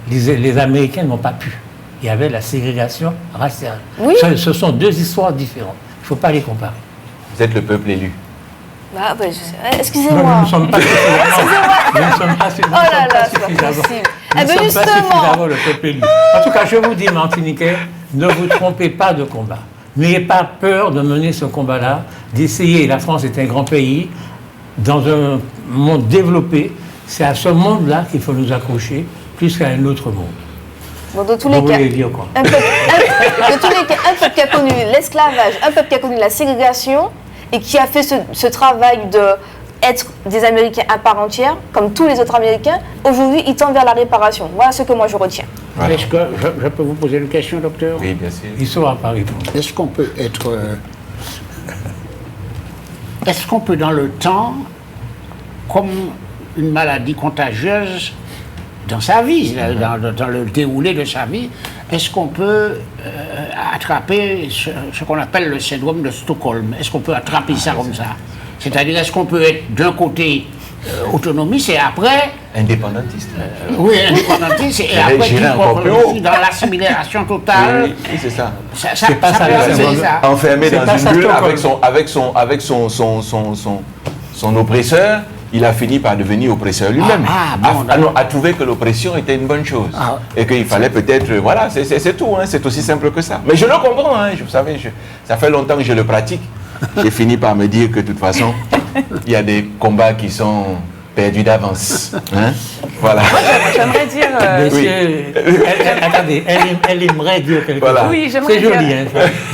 Speaker 1: Les Américains n'ont pas pu. Il y avait la ségrégation raciale.
Speaker 5: Oui.
Speaker 1: Ce sont deux histoires différentes. Il ne faut pas les comparer.
Speaker 4: vous êtes le peuple élu.
Speaker 5: Excusez-moi.
Speaker 1: Nous ne sommes pas suffisamment le peuple élu. En tout cas, je vous dis, Martiniquais, ne vous trompez pas de combat. N'ayez pas peur de mener ce combat-là, d'essayer. La France est un grand pays, dans un monde développé. C'est à ce monde-là qu'il faut nous accrocher, plus qu'à un autre monde.
Speaker 5: Bon, de tous les cas, un peuple qui a connu l'esclavage, un peuple qui a connu la ségrégation et qui a fait ce travail d'être des Américains à part entière, comme tous les autres Américains, aujourd'hui, ils tendent vers la réparation. Voilà ce que moi je retiens.
Speaker 3: Voilà. Est-ce que je peux vous poser une question, docteur?
Speaker 4: Oui, bien sûr.
Speaker 1: Il saura pas répondre.
Speaker 3: Est-ce qu'on peut être... Est-ce qu'on peut, dans le temps, comme une maladie contagieuse, dans sa vie, dans le déroulé de sa vie, est-ce qu'on peut attraper ce qu'on appelle le syndrome de Stockholm? Est-ce qu'on peut attraper ça comme ça? C'est-à-dire, est-ce qu'on peut être d'un côté autonomiste et après...
Speaker 4: Indépendantiste.
Speaker 3: Oui, indépendantiste et après dans l'assimilation totale.
Speaker 4: Oui, c'est ça.
Speaker 1: C'est pas ça.
Speaker 4: Enfermé dans une bulle avec son oppresseur. Il a fini par devenir oppresseur lui-même. A trouvé que l'oppression était une bonne chose. Et qu'il fallait peut-être... Voilà, c'est tout. Hein, c'est aussi simple que ça. Mais je le comprends. Hein, vous savez, ça fait longtemps que je le pratique. J'ai fini par me dire que de toute façon, il y a des combats qui sont perdus d'avance. Hein, voilà.
Speaker 2: Moi, j'aimerais dire...
Speaker 1: Monsieur, attendez, elle aimerait dire quelque chose.
Speaker 2: Oui, j'aimerais
Speaker 1: dire... C'est joli, hein,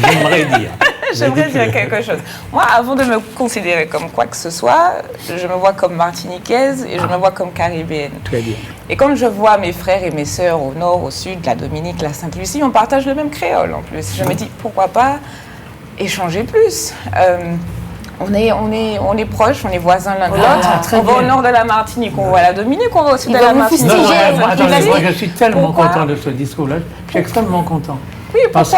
Speaker 1: j'aimerais dire.
Speaker 2: J'aimerais dire quelque chose. Moi, avant de me considérer comme quoi que ce soit, je me vois comme martiniquaise et je me vois comme caribéenne.
Speaker 3: Très bien.
Speaker 2: Et quand je vois mes frères et mes sœurs au nord, au sud, la Dominique, la Sainte-Lucie, on partage le même créole en plus. Je me dis, pourquoi pas échanger plus? On est proches, on est voisins l'un de l'autre. On va au nord de la Martinique, on voit la Dominique, on va au sud de la Martinique.
Speaker 1: Moi, je suis tellement content de ce discours-là. Je suis extrêmement content.
Speaker 2: Oui, parce que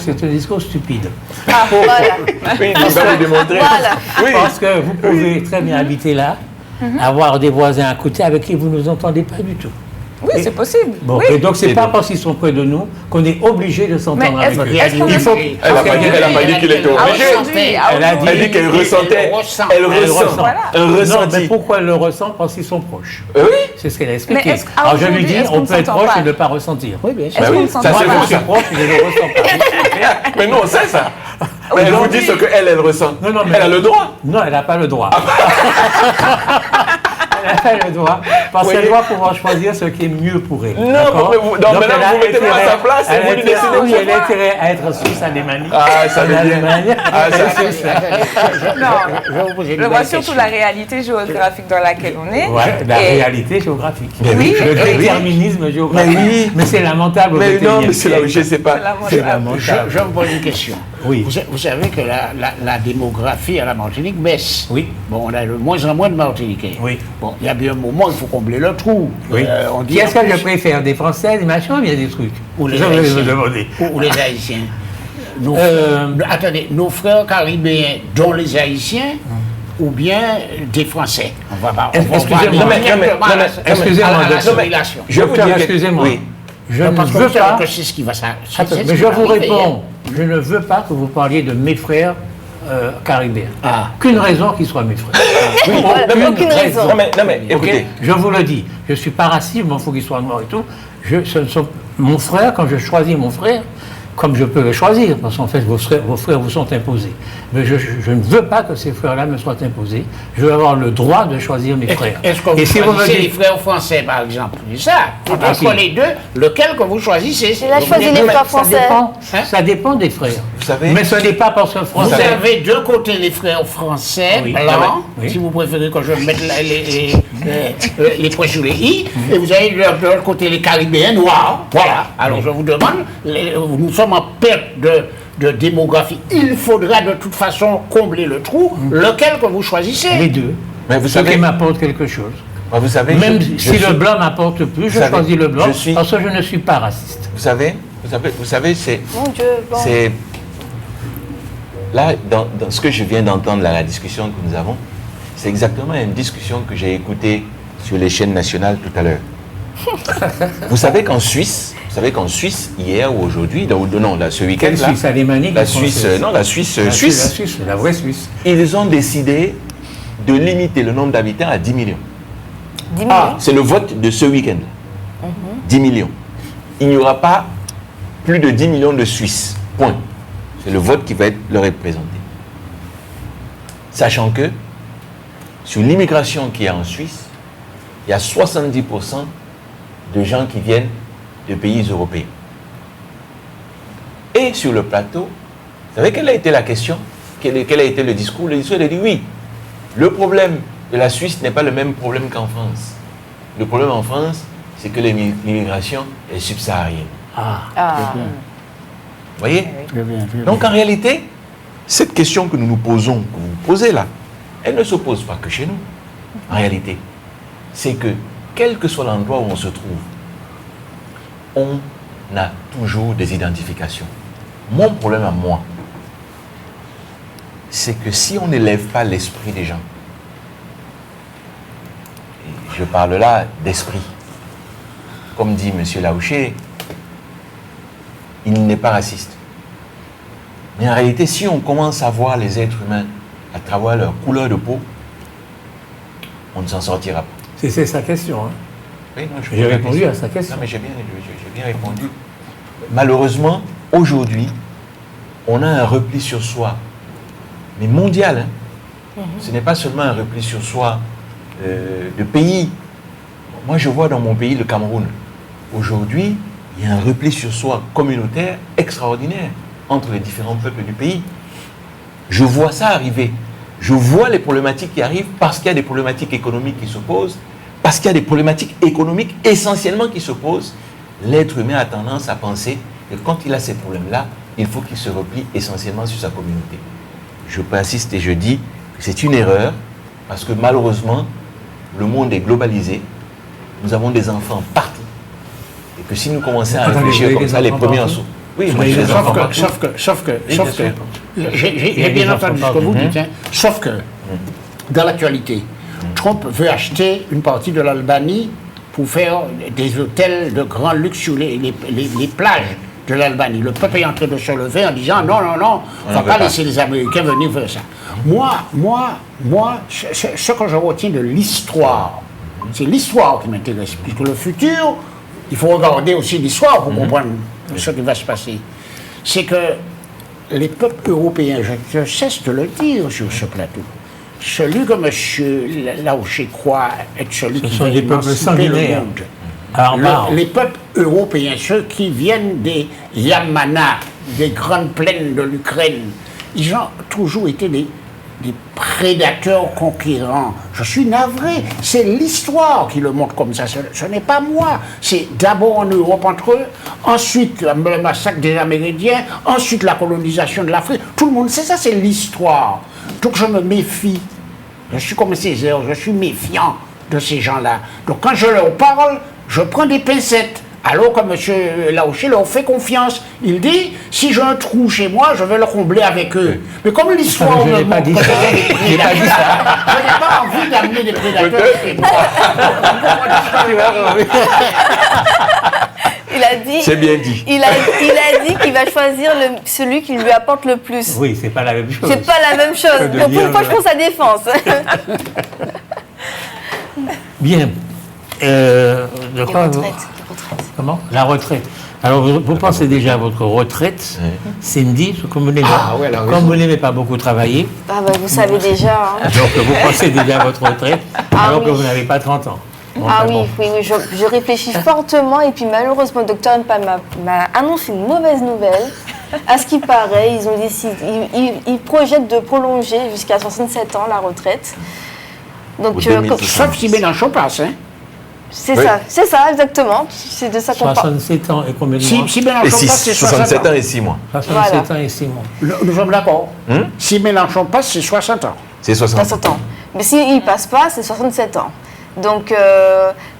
Speaker 1: c'est un discours stupide.
Speaker 5: Voilà.
Speaker 4: Oui, il va le démontrer.
Speaker 5: Voilà.
Speaker 4: Oui.
Speaker 1: Parce que vous pouvez très bien habiter là, avoir des voisins à côté avec qui vous ne vous entendez pas du tout.
Speaker 2: Oui, c'est possible.
Speaker 1: Bon,
Speaker 2: oui.
Speaker 1: et donc c'est pas parce qu'ils sont près de nous qu'on est obligé de s'entendre avec eux.
Speaker 4: Elle n'a pas dit qu'il était obligé. Elle a dit qu'elle ressentait. Elle ressent.
Speaker 1: Non, mais pourquoi elle le ressent? Parce qu'ils sont proches.
Speaker 4: Oui.
Speaker 1: C'est ce qu'elle a expliqué. Alors je lui dis, on peut être proche et ne pas ressentir. Oui, bien sûr.
Speaker 2: Ça,
Speaker 1: moi, je suis proche et je ne le ressens pas.
Speaker 4: Mais nous, on sait ça. Mais elle vous dit ce qu'elle ressent.
Speaker 1: Non, mais
Speaker 4: elle a le droit.
Speaker 1: Non, elle n'a pas le droit. Elle a le droit. Parce qu'elle doit pouvoir choisir ce qui est mieux pour elle.
Speaker 4: Non, mais là, vous mettez moi à sa place et vous lui décidez.
Speaker 1: Oui, elle a intérêt à être suisse alémanique.
Speaker 4: Ah, ça veut dire.
Speaker 2: Je vois surtout la réalité géographique dans laquelle on est.
Speaker 1: Ouais, la réalité géographique.
Speaker 2: Oui,
Speaker 1: le déterminisme géographique. Mais c'est lamentable.
Speaker 4: Mais non, mais c'est là où je ne sais pas.
Speaker 1: C'est lamentable.
Speaker 3: Je vous pose une question.
Speaker 1: Oui.
Speaker 3: Vous savez que la démographie à la Martinique baisse.
Speaker 1: Oui.
Speaker 3: Bon, on a de moins en moins de Martiniquais.
Speaker 1: Oui.
Speaker 3: Bon, il y a bien un moment, il faut combler le trou.
Speaker 1: Oui. Qu'est-ce que je préfère, des Français, des machins, il y a des trucs.
Speaker 3: Ou les Haïtiens. Ou les Haïtiens. Attendez, nos frères caribéens, dont les Haïtiens, ou bien des Français. On va pas.
Speaker 1: Excusez-moi. Excusez-moi. Je ne veux pas.
Speaker 3: Que c'est ce qui va
Speaker 1: mais je vous réponds. Je ne veux pas que vous parliez de mes frères caribéens. Qu'une raison qu'ils soient mes frères.
Speaker 5: Aucune raison.
Speaker 4: Non mais écoutez.
Speaker 1: Je vous le dis. Je ne suis pas raciste, il faut qu'ils soient noirs et tout. Mon frère, quand je choisis mon frère, comme je peux le choisir, parce qu'en fait, vos frères vous sont imposés. Mais je ne veux pas que ces frères-là me soient imposés. Je veux avoir le droit de choisir mes frères.
Speaker 3: Est-ce que vous choisissez les frères français, par exemple? C'est ça. Entre les deux, lequel que vous choisissez?
Speaker 5: Il a choisi les frères français.
Speaker 1: Ça dépend des frères.
Speaker 4: Vous savez?
Speaker 1: Mais ce n'est pas parce que français.
Speaker 3: Vous avez d'un côté les frères français, blancs, si vous préférez que je mette les points sur les i, et vous avez de l'autre côté les Caribéens noirs. Voilà. Alors je vous demande, nous sommes en perte de démographie. Il faudra de toute façon combler le trou. Lequel que vous choisissez?
Speaker 1: Les deux.
Speaker 4: Mais vous
Speaker 1: savez, qui m'apporte quelque chose.
Speaker 4: Vous savez,
Speaker 1: même si le blanc m'apporte plus, je choisis le blanc parce que je ne suis pas raciste.
Speaker 4: Vous savez, c'est...
Speaker 5: Mon Dieu, bon.
Speaker 4: C'est... Là, dans ce que je viens d'entendre, là, la discussion que nous avons, c'est exactement une discussion que j'ai écoutée sur les chaînes nationales tout à l'heure. Vous savez qu'en Suisse, hier ou aujourd'hui, non, là, ce week-end,
Speaker 1: la Suisse alémanique,
Speaker 4: la Suisse, non, la Suisse,
Speaker 1: la vraie Suisse.
Speaker 4: Ils ont décidé de limiter le nombre d'habitants à 10 millions.
Speaker 5: 10 millions.
Speaker 4: C'est le vote de ce week-end. 10 millions. Il n'y aura pas plus de 10 millions de Suisses. Point. C'est le vote qui va leur être présenté. Sachant que, sur l'immigration qu'il y a en Suisse, il y a 70% de gens qui viennent de pays européens. Et sur le plateau, vous savez quelle a été la question? Quel a été le discours? Le discours, il a dit oui, le problème de la Suisse n'est pas le même problème qu'en France. Le problème en France, c'est que l'immigration est subsaharienne. Vous voyez? Donc en réalité, cette question que nous nous posons, que vous posez là, elle ne se pose pas que chez nous. En réalité, c'est que quel que soit l'endroit où on se trouve, on a toujours des identifications. Mon problème à moi, c'est que si on n'élève pas l'esprit des gens, et je parle là d'esprit, comme dit M. Laouché, il n'est pas raciste. Mais en réalité, si on commence à voir les êtres humains à travers leur couleur de peau, on ne s'en sortira pas.
Speaker 1: C'est sa question. Hein.
Speaker 4: Oui, non,
Speaker 1: j'ai répondu à sa question.
Speaker 4: Non, mais j'ai bien répondu. Malheureusement, aujourd'hui, on a un repli sur soi, mais mondial. Hein. Ce n'est pas seulement un repli sur soi de pays. Moi, je vois dans mon pays, le Cameroun, aujourd'hui, il y a un repli sur soi communautaire extraordinaire entre les différents peuples du pays. Je vois ça arriver. Je vois les problématiques qui arrivent parce qu'il y a des problématiques économiques qui se posent, parce qu'il y a des problématiques économiques essentiellement qui se posent. L'être humain a tendance à penser que quand il a ces problèmes-là, il faut qu'il se replie essentiellement sur sa communauté. Je persiste et je dis que c'est une erreur parce que malheureusement, le monde est globalisé. Nous avons des enfants partout. Et que si nous commençons à réfléchir comme ça, les premiers en sont. Oui, moi,
Speaker 3: sauf que, j'ai bien entendu ce que vous dites, hein, sauf que, dans l'actualité, Trump veut acheter une partie de l'Albanie pour faire des hôtels de grand luxe sur les plages de l'Albanie. Le peuple est en train de se lever en disant non, on ne va pas laisser les Américains venir faire ça. Moi, ce que je retiens de l'histoire, c'est l'histoire qui m'intéresse, puisque le futur, il faut regarder aussi l'histoire pour comprendre ce qui va se passer. C'est que les peuples européens, je cesse de le dire sur ce plateau, celui que M. Laouché croit être celui qui va émanciper le monde. Les peuples européens, ceux qui viennent des Yamana, des grandes plaines de l'Ukraine, ils ont toujours été des prédateurs conquérants. Je suis navré. C'est l'histoire qui le montre comme ça. Ce n'est pas moi. C'est d'abord en Europe entre eux, ensuite le massacre des Amérindiens, ensuite la colonisation de l'Afrique. Tout le monde sait ça, c'est l'histoire. Donc je me méfie. Je suis comme Césaire, je suis méfiant de ces gens-là. Donc quand je leur parle, je prends des pincettes. Alors que M. Laouché leur fait confiance. Il dit, si j'ai un trou chez moi, je vais le combler avec eux. Mais comme l'histoire me montre que je n'ai pas envie d'amener des prédateurs chez moi.
Speaker 5: Il a dit.
Speaker 4: C'est bien dit.
Speaker 5: Il a dit qu'il va choisir celui qui lui apporte le plus.
Speaker 1: Oui, c'est pas la même chose.
Speaker 5: C'est pas la même chose. Donc pour une fois, je prends sa défense.
Speaker 1: Bien. De quoi Comment? La retraite. Alors, vous pensez déjà à votre retraite, samedi, comme vous n'aimez pas beaucoup travailler.
Speaker 5: Ah bah, vous savez déjà. Hein.
Speaker 1: Donc, vous pensez déjà à votre retraite, alors que vous n'avez pas 30 ans.
Speaker 5: Bon, oui, je réfléchis fortement, et puis malheureusement, le docteur Npa m'a annoncé une mauvaise nouvelle. À ce qui paraît, ils ont décidé, ils projettent de prolonger jusqu'à 67 ans la retraite. Donc,
Speaker 3: sauf si Mélenchon passe, hein.
Speaker 5: C'est ça, exactement. C'est de ça qu'on parle.
Speaker 1: 67 ans et combien de mois?
Speaker 3: Si Mélenchon passe, c'est
Speaker 4: 67 ans et 6 mois.
Speaker 1: 67 ans et 6 mois.
Speaker 3: Nous sommes d'accord. Si Mélenchon passe, c'est 60 ans.
Speaker 4: C'est 60
Speaker 5: ans. Mais s'il ne passe pas, c'est 67 ans. Donc,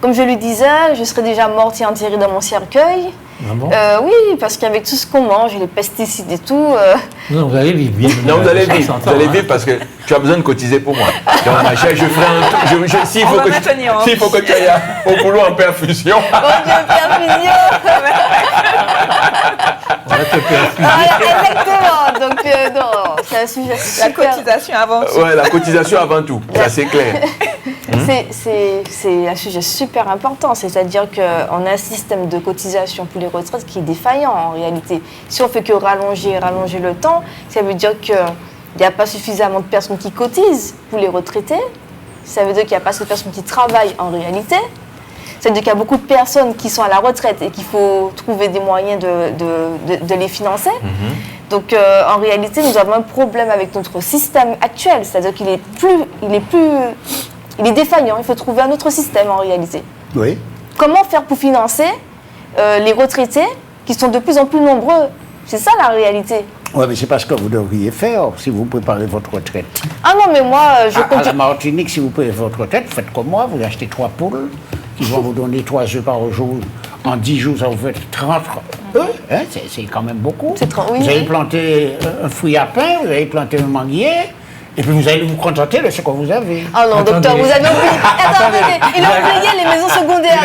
Speaker 5: comme je lui disais, je serais déjà morte et enterrée dans mon cercueil.
Speaker 1: Ah bon?
Speaker 5: Oui, parce qu'avec tout ce qu'on mange, les pesticides et tout...
Speaker 1: Non, vous allez vivre bien.
Speaker 4: Non, vous allez vivre. Vous allez vivre parce que tu as besoin de cotiser pour moi. Donc, ma chère, je ferai un truc. S'il faut que tu ailles au boulot en perfusion.
Speaker 5: Bon Dieu, perfusion.
Speaker 1: On va te perfuser.
Speaker 5: Exactement. Donc, non, c'est un sujet
Speaker 2: La
Speaker 5: super...
Speaker 2: cotisation avant tout.
Speaker 4: Ouais, la cotisation avant tout, ça c'est clair.
Speaker 5: C'est un sujet super important, c'est-à-dire qu'on a un système de cotisation pour les retraites qui est défaillant en réalité. Si on fait que rallonger le temps, ça veut dire qu'il n'y a pas suffisamment de personnes qui cotisent pour les retraités, ça veut dire qu'il n'y a pas assez de personnes qui travaillent en réalité, ça veut dire qu'il y a beaucoup de personnes qui sont à la retraite et qu'il faut trouver des moyens de les financer. Donc en réalité, nous avons un problème avec notre système actuel, c'est-à-dire qu'il est défaillant, il faut trouver un autre système en réalité.
Speaker 3: Oui.
Speaker 5: Comment faire pour financer les retraités qui sont de plus en plus nombreux? C'est ça la réalité.
Speaker 3: Oui, mais c'est pas ce que vous devriez faire si vous préparez votre retraite.
Speaker 5: Ah non, mais moi, je
Speaker 3: À la Martinique, si vous préparez votre retraite, faites comme moi, vous achetez 3 poules qui vont vous donner 3 œufs par jour. En 10 jours, ça vous fait 30 œufs. Hein, c'est quand même beaucoup.
Speaker 5: Oui,
Speaker 3: vous allez planter un fruit à pain, vous allez planter un manguier. Et puis vous allez vous contenter de ce que vous avez.
Speaker 5: Ah non, docteur, vous avez oublié. Attendez, il a oublié les maisons secondaires.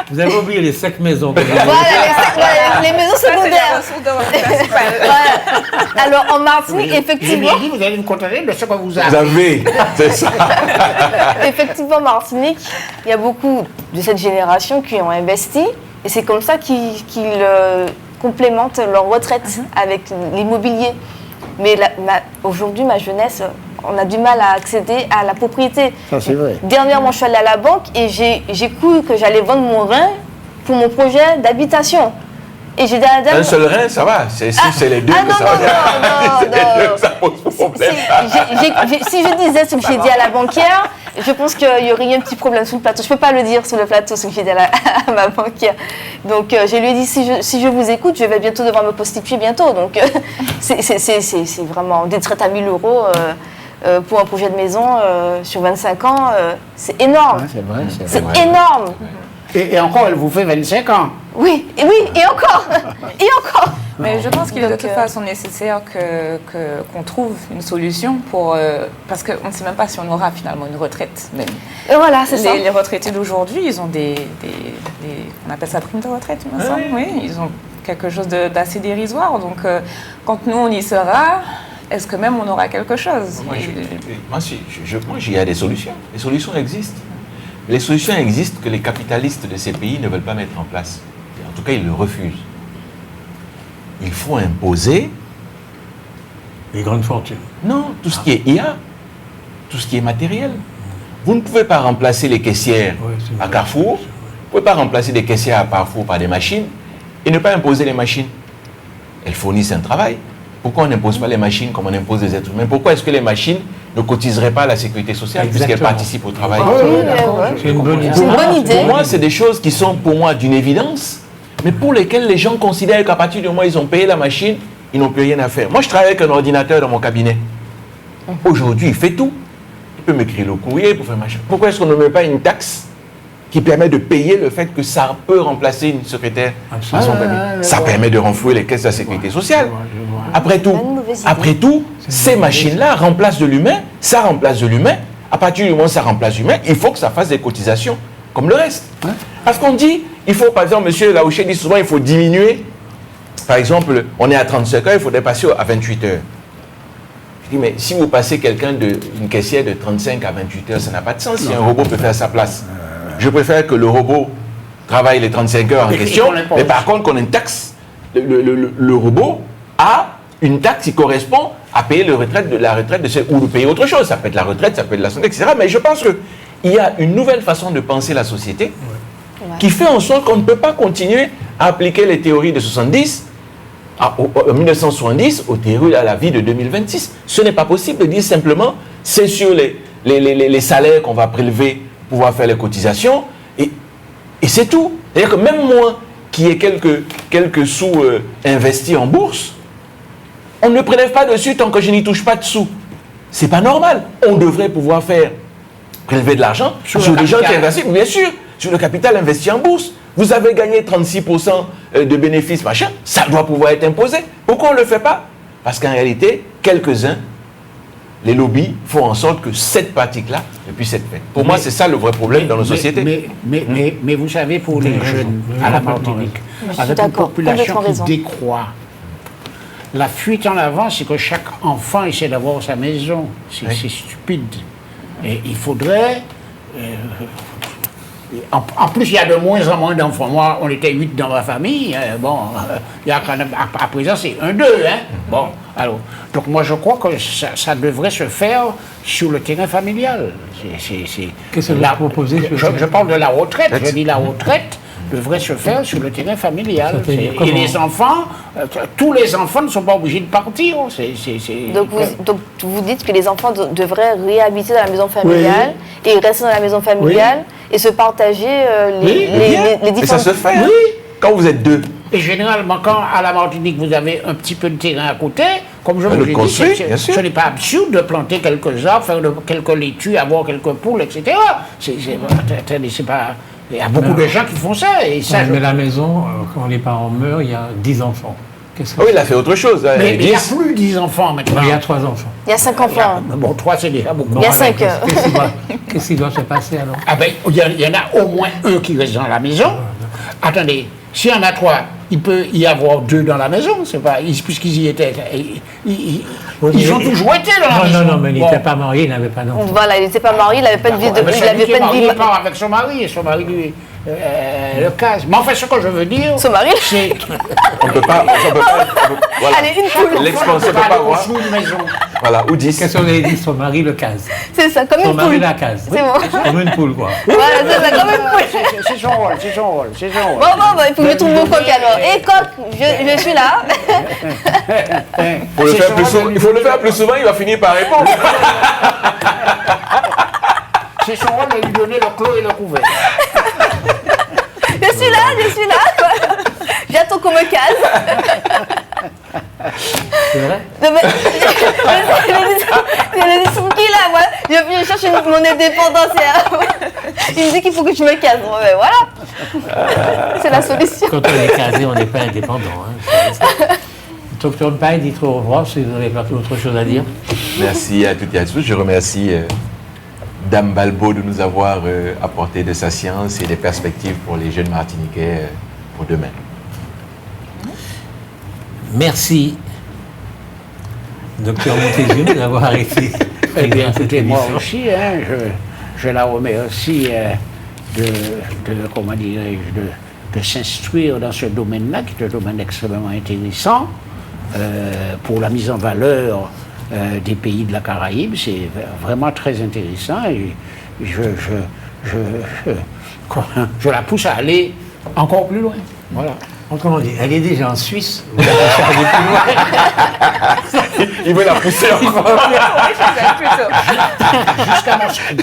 Speaker 1: Vous avez oublié les 5 maisons.
Speaker 5: Voilà, les maisons secondaires. Voilà. Alors en Martinique, effectivement.
Speaker 3: J'ai dit, vous allez vous contenter de ce que vous avez.
Speaker 4: Vous avez, c'est ça.
Speaker 5: Effectivement, Martinique, il y a beaucoup de cette génération qui ont investi. Et c'est comme ça qu'ils complémentent leur retraite avec l'immobilier. Mais aujourd'hui, ma jeunesse, on a du mal à accéder à la propriété.
Speaker 3: Ça, c'est vrai.
Speaker 5: Dernièrement, je suis allée à la banque et j'ai cru que j'allais vendre mon rein pour mon projet d'habitation. Et j'ai dit à la dame...
Speaker 4: Un seul rein, ça va. Si c'est les deux, ça va.
Speaker 5: Non.
Speaker 4: Ça pose problème.
Speaker 5: Si je disais ce que j'ai dit à la banquière, je pense qu'il y aurait eu un petit problème sur le plateau. Je ne peux pas le dire sur le plateau, ce que j'ai dit à ma banquière. Donc, je lui ai dit, si je vous écoute, je vais bientôt devoir me prostituer bientôt. Donc, c'est vraiment des traites à 1 000 € pour un projet de maison sur 25 ans. C'est énorme.
Speaker 3: Ouais, c'est vrai.
Speaker 5: C'est énorme.
Speaker 3: Et encore, elle vous fait 25 ans.
Speaker 5: Oui, et encore. Et encore.
Speaker 2: Mais je pense qu'il est de toute façon nécessaire qu'on trouve une solution pour... parce qu'on ne sait même pas si on aura finalement une retraite. Même.
Speaker 5: Et voilà, c'est ça.
Speaker 2: Les retraités d'aujourd'hui, ils ont on appelle ça prime de retraite, il me semble. Oui, ils ont quelque chose d'assez dérisoire. Donc, quand nous, on y sera, est-ce que même on aura quelque chose?
Speaker 4: Moi, je pense qu'il y a des solutions. Les solutions existent. Les solutions existent que les capitalistes de ces pays ne veulent pas mettre en place. En tout cas, ils le refusent. Il faut imposer...
Speaker 1: Les grandes fortunes.
Speaker 4: Non, tout ce qui est IA, tout ce qui est matériel. Vous ne pouvez pas remplacer les caissières à Carrefour, vous ne pouvez pas remplacer des caissières à Carrefour par des machines et ne pas imposer les machines. Elles fournissent un travail. Pourquoi on n'impose pas les machines comme on impose les êtres humains? Pourquoi est-ce que les machines ne cotiseraient pas à la sécurité sociale puisqu'elles participent au travail?
Speaker 1: C'est une bonne idée.
Speaker 5: C'est une bonne idée.
Speaker 4: Pour moi, c'est des choses qui sont pour moi d'une évidence, mais pour lesquelles les gens considèrent qu'à partir du moment où ils ont payé la machine, ils n'ont plus rien à faire. Moi, je travaille avec un ordinateur dans mon cabinet. Aujourd'hui, il fait tout. Il peut m'écrire le courrier pour faire machin. Pourquoi est-ce qu'on ne met pas une taxe qui permet de payer le fait que ça peut remplacer une secrétaire à son cabinet? Ça permet de renflouer les caisses de la sécurité sociale. Après tout, ces machines-là remplacent de l'humain, ça remplace de l'humain. À partir du moment où ça remplace l'humain, il faut que ça fasse des cotisations, comme le reste. Parce qu'on dit, il faut, par exemple, M. Laouché dit souvent, il faut diminuer. Par exemple, on est à 35 heures, il faudrait passer à 28 heures. Je dis, mais si vous passez une caissière de 35 à 28 heures, ça n'a pas de sens si un robot peut faire sa place. Je préfère que le robot travaille les 35 heures en question, mais par contre qu'on ait une taxe. Le robot a une taxe qui correspond à payer la retraite de celle, ou de payer autre chose. Ça peut être la retraite, ça peut être la santé, etc. Mais je pense qu'il y a une nouvelle façon de penser la société qui fait en sorte qu'on ne peut pas continuer à appliquer les théories de 1970 aux théories à la vie de 2026. Ce n'est pas possible de dire simplement c'est sur les salaires qu'on va prélever pour pouvoir faire les cotisations et c'est tout. C'est-à-dire que même moi qui ai quelques sous investis en bourse, on ne prélève pas dessus tant que je n'y touche pas de sous. C'est pas normal. On devrait pouvoir prélever de l'argent sur des gens qui investissent, bien sûr, sur le capital investi en bourse. Vous avez gagné 36% de bénéfices, machin, ça doit pouvoir être imposé. Pourquoi on ne le fait pas? Parce qu'en réalité, quelques-uns les lobbies font en sorte que cette pratique-là ne puisse être faite. Pour moi, c'est ça le vrai problème dans nos sociétés.
Speaker 3: Mais vous savez, pour les jeunes à la Martinique, avec une population qui décroît, la fuite en avant, c'est que chaque enfant essaie d'avoir sa maison. C'est stupide. Et il faudrait... en plus, il y a de moins en moins d'enfants. Moi, on était 8 dans ma famille. Il y a quand même, à présent, c'est 1, 2. Bon, alors, donc moi, je crois que ça devrait se faire sur le terrain familial.
Speaker 1: Qu'est-ce que vous proposez?
Speaker 3: Je parle de la retraite. Je dis la retraite devrait se faire sur le terrain familial. Et les enfants, tous les enfants ne sont pas obligés de partir.
Speaker 5: Donc vous dites que les enfants devraient réhabiter dans la maison familiale et rester dans la maison familiale et se partager les différents...
Speaker 4: Et ça se fait, quand vous êtes 2.
Speaker 3: Et généralement, quand à la Martinique, vous avez un petit peu de terrain à côté, comme je vous l'ai dit, ce n'est pas absurde de planter quelques arbres, faire quelques laitues, avoir quelques poules, etc. C'est pas... Il y a beaucoup de gens qui font ça.
Speaker 1: Mais la maison, quand les parents meurent, il y a 10 enfants.
Speaker 4: Oui, il a fait autre chose.
Speaker 3: Mais il n'y a plus 10 enfants maintenant.
Speaker 1: Il y a 3 enfants.
Speaker 5: Il y a 5 enfants.
Speaker 3: Bon, 3, c'est déjà beaucoup.
Speaker 5: Il y a 5.
Speaker 1: Qu'est-ce qui doit se passer alors?
Speaker 3: Il y en a au moins un qui reste dans la maison. Attendez, s'il y en a 3, il peut y avoir 2 dans la maison. C'est pas, puisqu'ils y étaient. Ils ont toujours été dans la maison.
Speaker 1: Non, mais il n'était pas marié, il n'avait pas d'enfant.
Speaker 5: Voilà, il n'était pas marié, il n'avait pas de vie de...
Speaker 3: Il part avec son mari, et son mari lui le case. Mais enfin, ce que je veux dire...
Speaker 5: Son mari
Speaker 3: c'est...
Speaker 4: On ne peut pas... Voilà.
Speaker 5: Allez, une poule.
Speaker 4: L'expansion ne peut pas voir. Voilà, ou 10.
Speaker 1: Qu'est-ce qu'on a dit? Son mari le case.
Speaker 5: C'est ça, comme une poule.
Speaker 1: Son mari la case.
Speaker 5: C'est bon.
Speaker 1: Comme une poule, quoi.
Speaker 5: Voilà, c'est ça, comme une poule.
Speaker 3: C'est son rôle.
Speaker 5: Bon, il faut que je trouve mon coq alors. Hé, coq, je suis là.
Speaker 4: Il faut le faire plus souvent, il va finir par répondre.
Speaker 3: C'est son rôle de lui donner le clos et le couvert.
Speaker 5: Je suis là. J'attends qu'on me case.
Speaker 1: C'est vrai?
Speaker 5: Non, mais je suis qui là, moi? Je cherche mon indépendance. Il me dit qu'il faut que je me case. Bon, ben voilà. C'est la solution.
Speaker 1: Quand on est casé, on n'est pas indépendant. Docteur Mpaye, dites au revoir si vous n'avez pas autre chose à dire.
Speaker 4: Merci à toutes et à tous. Je remercie Dame Balbo de nous avoir apporté de sa science et des perspectives pour les jeunes Martiniquais pour demain.
Speaker 1: Merci, Docteur Montézieux, d'avoir été.
Speaker 3: Eh bien, écoutez, moi aussi, je la remercie de s'instruire dans ce domaine-là, qui est un domaine extrêmement intéressant, pour la mise en valeur des pays de la Caraïbe. C'est vraiment très intéressant et je la pousse à aller encore plus loin. Voilà.
Speaker 1: Autrement dit, elle est déjà en Suisse. Vous la poussez à aller plus loin.
Speaker 4: Il veut la pousser encore.
Speaker 3: Jusqu'à Moscou.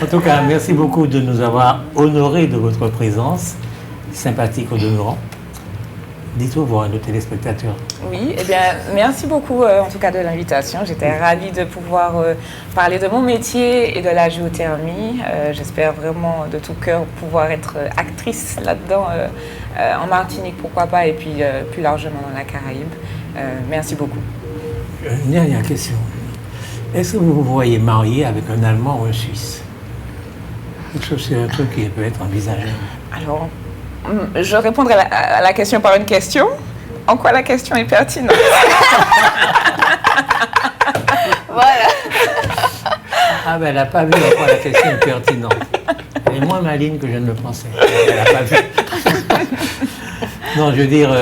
Speaker 1: En tout cas, merci beaucoup de nous avoir honorés de votre présence, sympathique au demeurant. Dites au revoir à nos téléspectateurs.
Speaker 2: Oui, eh bien, merci beaucoup en tout cas de l'invitation. J'étais ravie de pouvoir parler de mon métier et de la géothermie. J'espère vraiment de tout cœur pouvoir être actrice là-dedans en Martinique, pourquoi pas, et puis plus largement dans la Caraïbe. Merci beaucoup.
Speaker 1: Une dernière question. Est-ce que vous vous voyez marié avec un Allemand ou un Suisse? Est-ce que c'est un truc qui peut être envisagé?
Speaker 2: Alors, je répondrai à la question par une question. En quoi la question est pertinente?
Speaker 5: Voilà.
Speaker 1: Ah ben elle n'a pas vu en quoi la question est pertinente. Elle est moins maligne que je ne le pensais. Elle n'a pas vu. Non, je veux dire,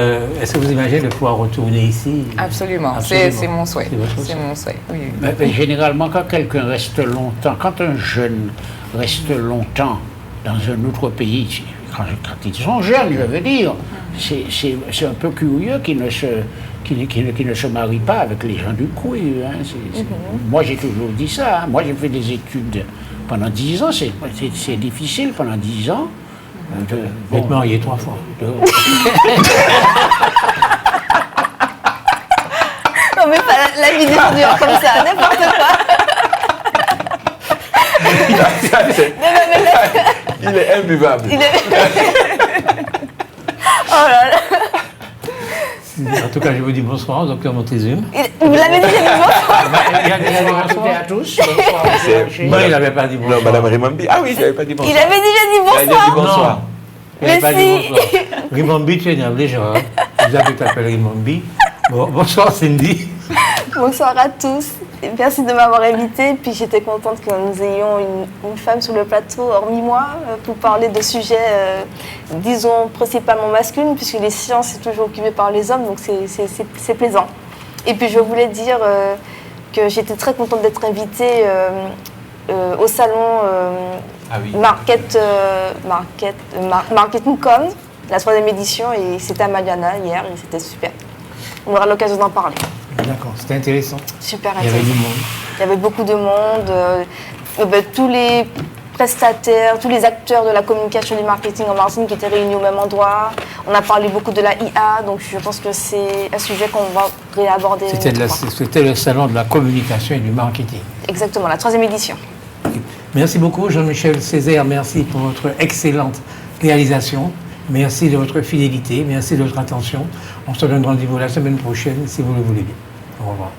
Speaker 1: est-ce que vous imaginez de pouvoir retourner ici?
Speaker 2: Absolument. C'est mon souhait. C'est mon souhait. Oui.
Speaker 3: Mais généralement, quand quelqu'un reste longtemps, quand un jeune reste longtemps dans un autre pays, quand ils sont jeunes, je veux dire, c'est un peu curieux qu'ils ne se marient pas avec les gens du coin. Moi, j'ai toujours dit ça. Moi, j'ai fait des études pendant 10 ans. C'est difficile pendant 10 ans.
Speaker 1: Vous êtes marié 3 fois.
Speaker 5: Non, mais pas la vie des dure comme ça, n'importe quoi.
Speaker 4: Il est imbuvable.
Speaker 5: Oh là là.
Speaker 1: En tout cas, je vous dis bonsoir au docteur Montezum.
Speaker 5: Vous l'avez déjà dit bonsoir.
Speaker 1: Il a déjà dit
Speaker 3: Bonsoir à toutes et
Speaker 1: bonsoir.
Speaker 3: à tous. Bonsoir, monsieur.
Speaker 1: Non, il n'avait pas dit bonsoir.
Speaker 4: Non, Madame Rimambi. Ah oui, je n'avais pas dit bonsoir.
Speaker 5: Il avait déjà dit
Speaker 4: Il a
Speaker 5: bonsoir.
Speaker 4: dit bonsoir.
Speaker 1: Il n'avait pas
Speaker 5: Mais
Speaker 1: dit
Speaker 5: si.
Speaker 1: bonsoir. Rimambi, tu es énervé déjà. Vous avez t'appelles Rimambi. Bon, bonsoir Cindy.
Speaker 5: Bonsoir à tous. Et merci de m'avoir invitée. Puis j'étais contente que nous ayons une femme sur le plateau, hormis moi, pour parler de sujets, disons, principalement masculins, puisque les sciences sont toujours occupées par les hommes, donc c'est plaisant. Et puis je voulais dire que j'étais très contente d'être invitée au salon
Speaker 4: Ah oui.
Speaker 5: Marketing.com, la 3e édition, et c'était à Mariana hier, et c'était super. On aura l'occasion d'en parler.
Speaker 1: D'accord, c'était intéressant.
Speaker 5: Super
Speaker 1: Il y avait
Speaker 5: intéressant.
Speaker 1: du monde.
Speaker 5: Il y avait beaucoup de monde. Tous les prestataires, tous les acteurs de la communication et du marketing en Martinique qui étaient réunis au même endroit. On a parlé beaucoup de la IA, donc je pense que c'est un sujet qu'on va réaborder.
Speaker 1: C'était le salon de la communication et du marketing.
Speaker 5: Exactement, la 3e édition.
Speaker 1: Merci beaucoup Jean-Michel Césaire, merci pour votre excellente réalisation. Merci de votre fidélité, merci de votre attention. On se donne rendez-vous la semaine prochaine si vous le voulez bien. Au revoir.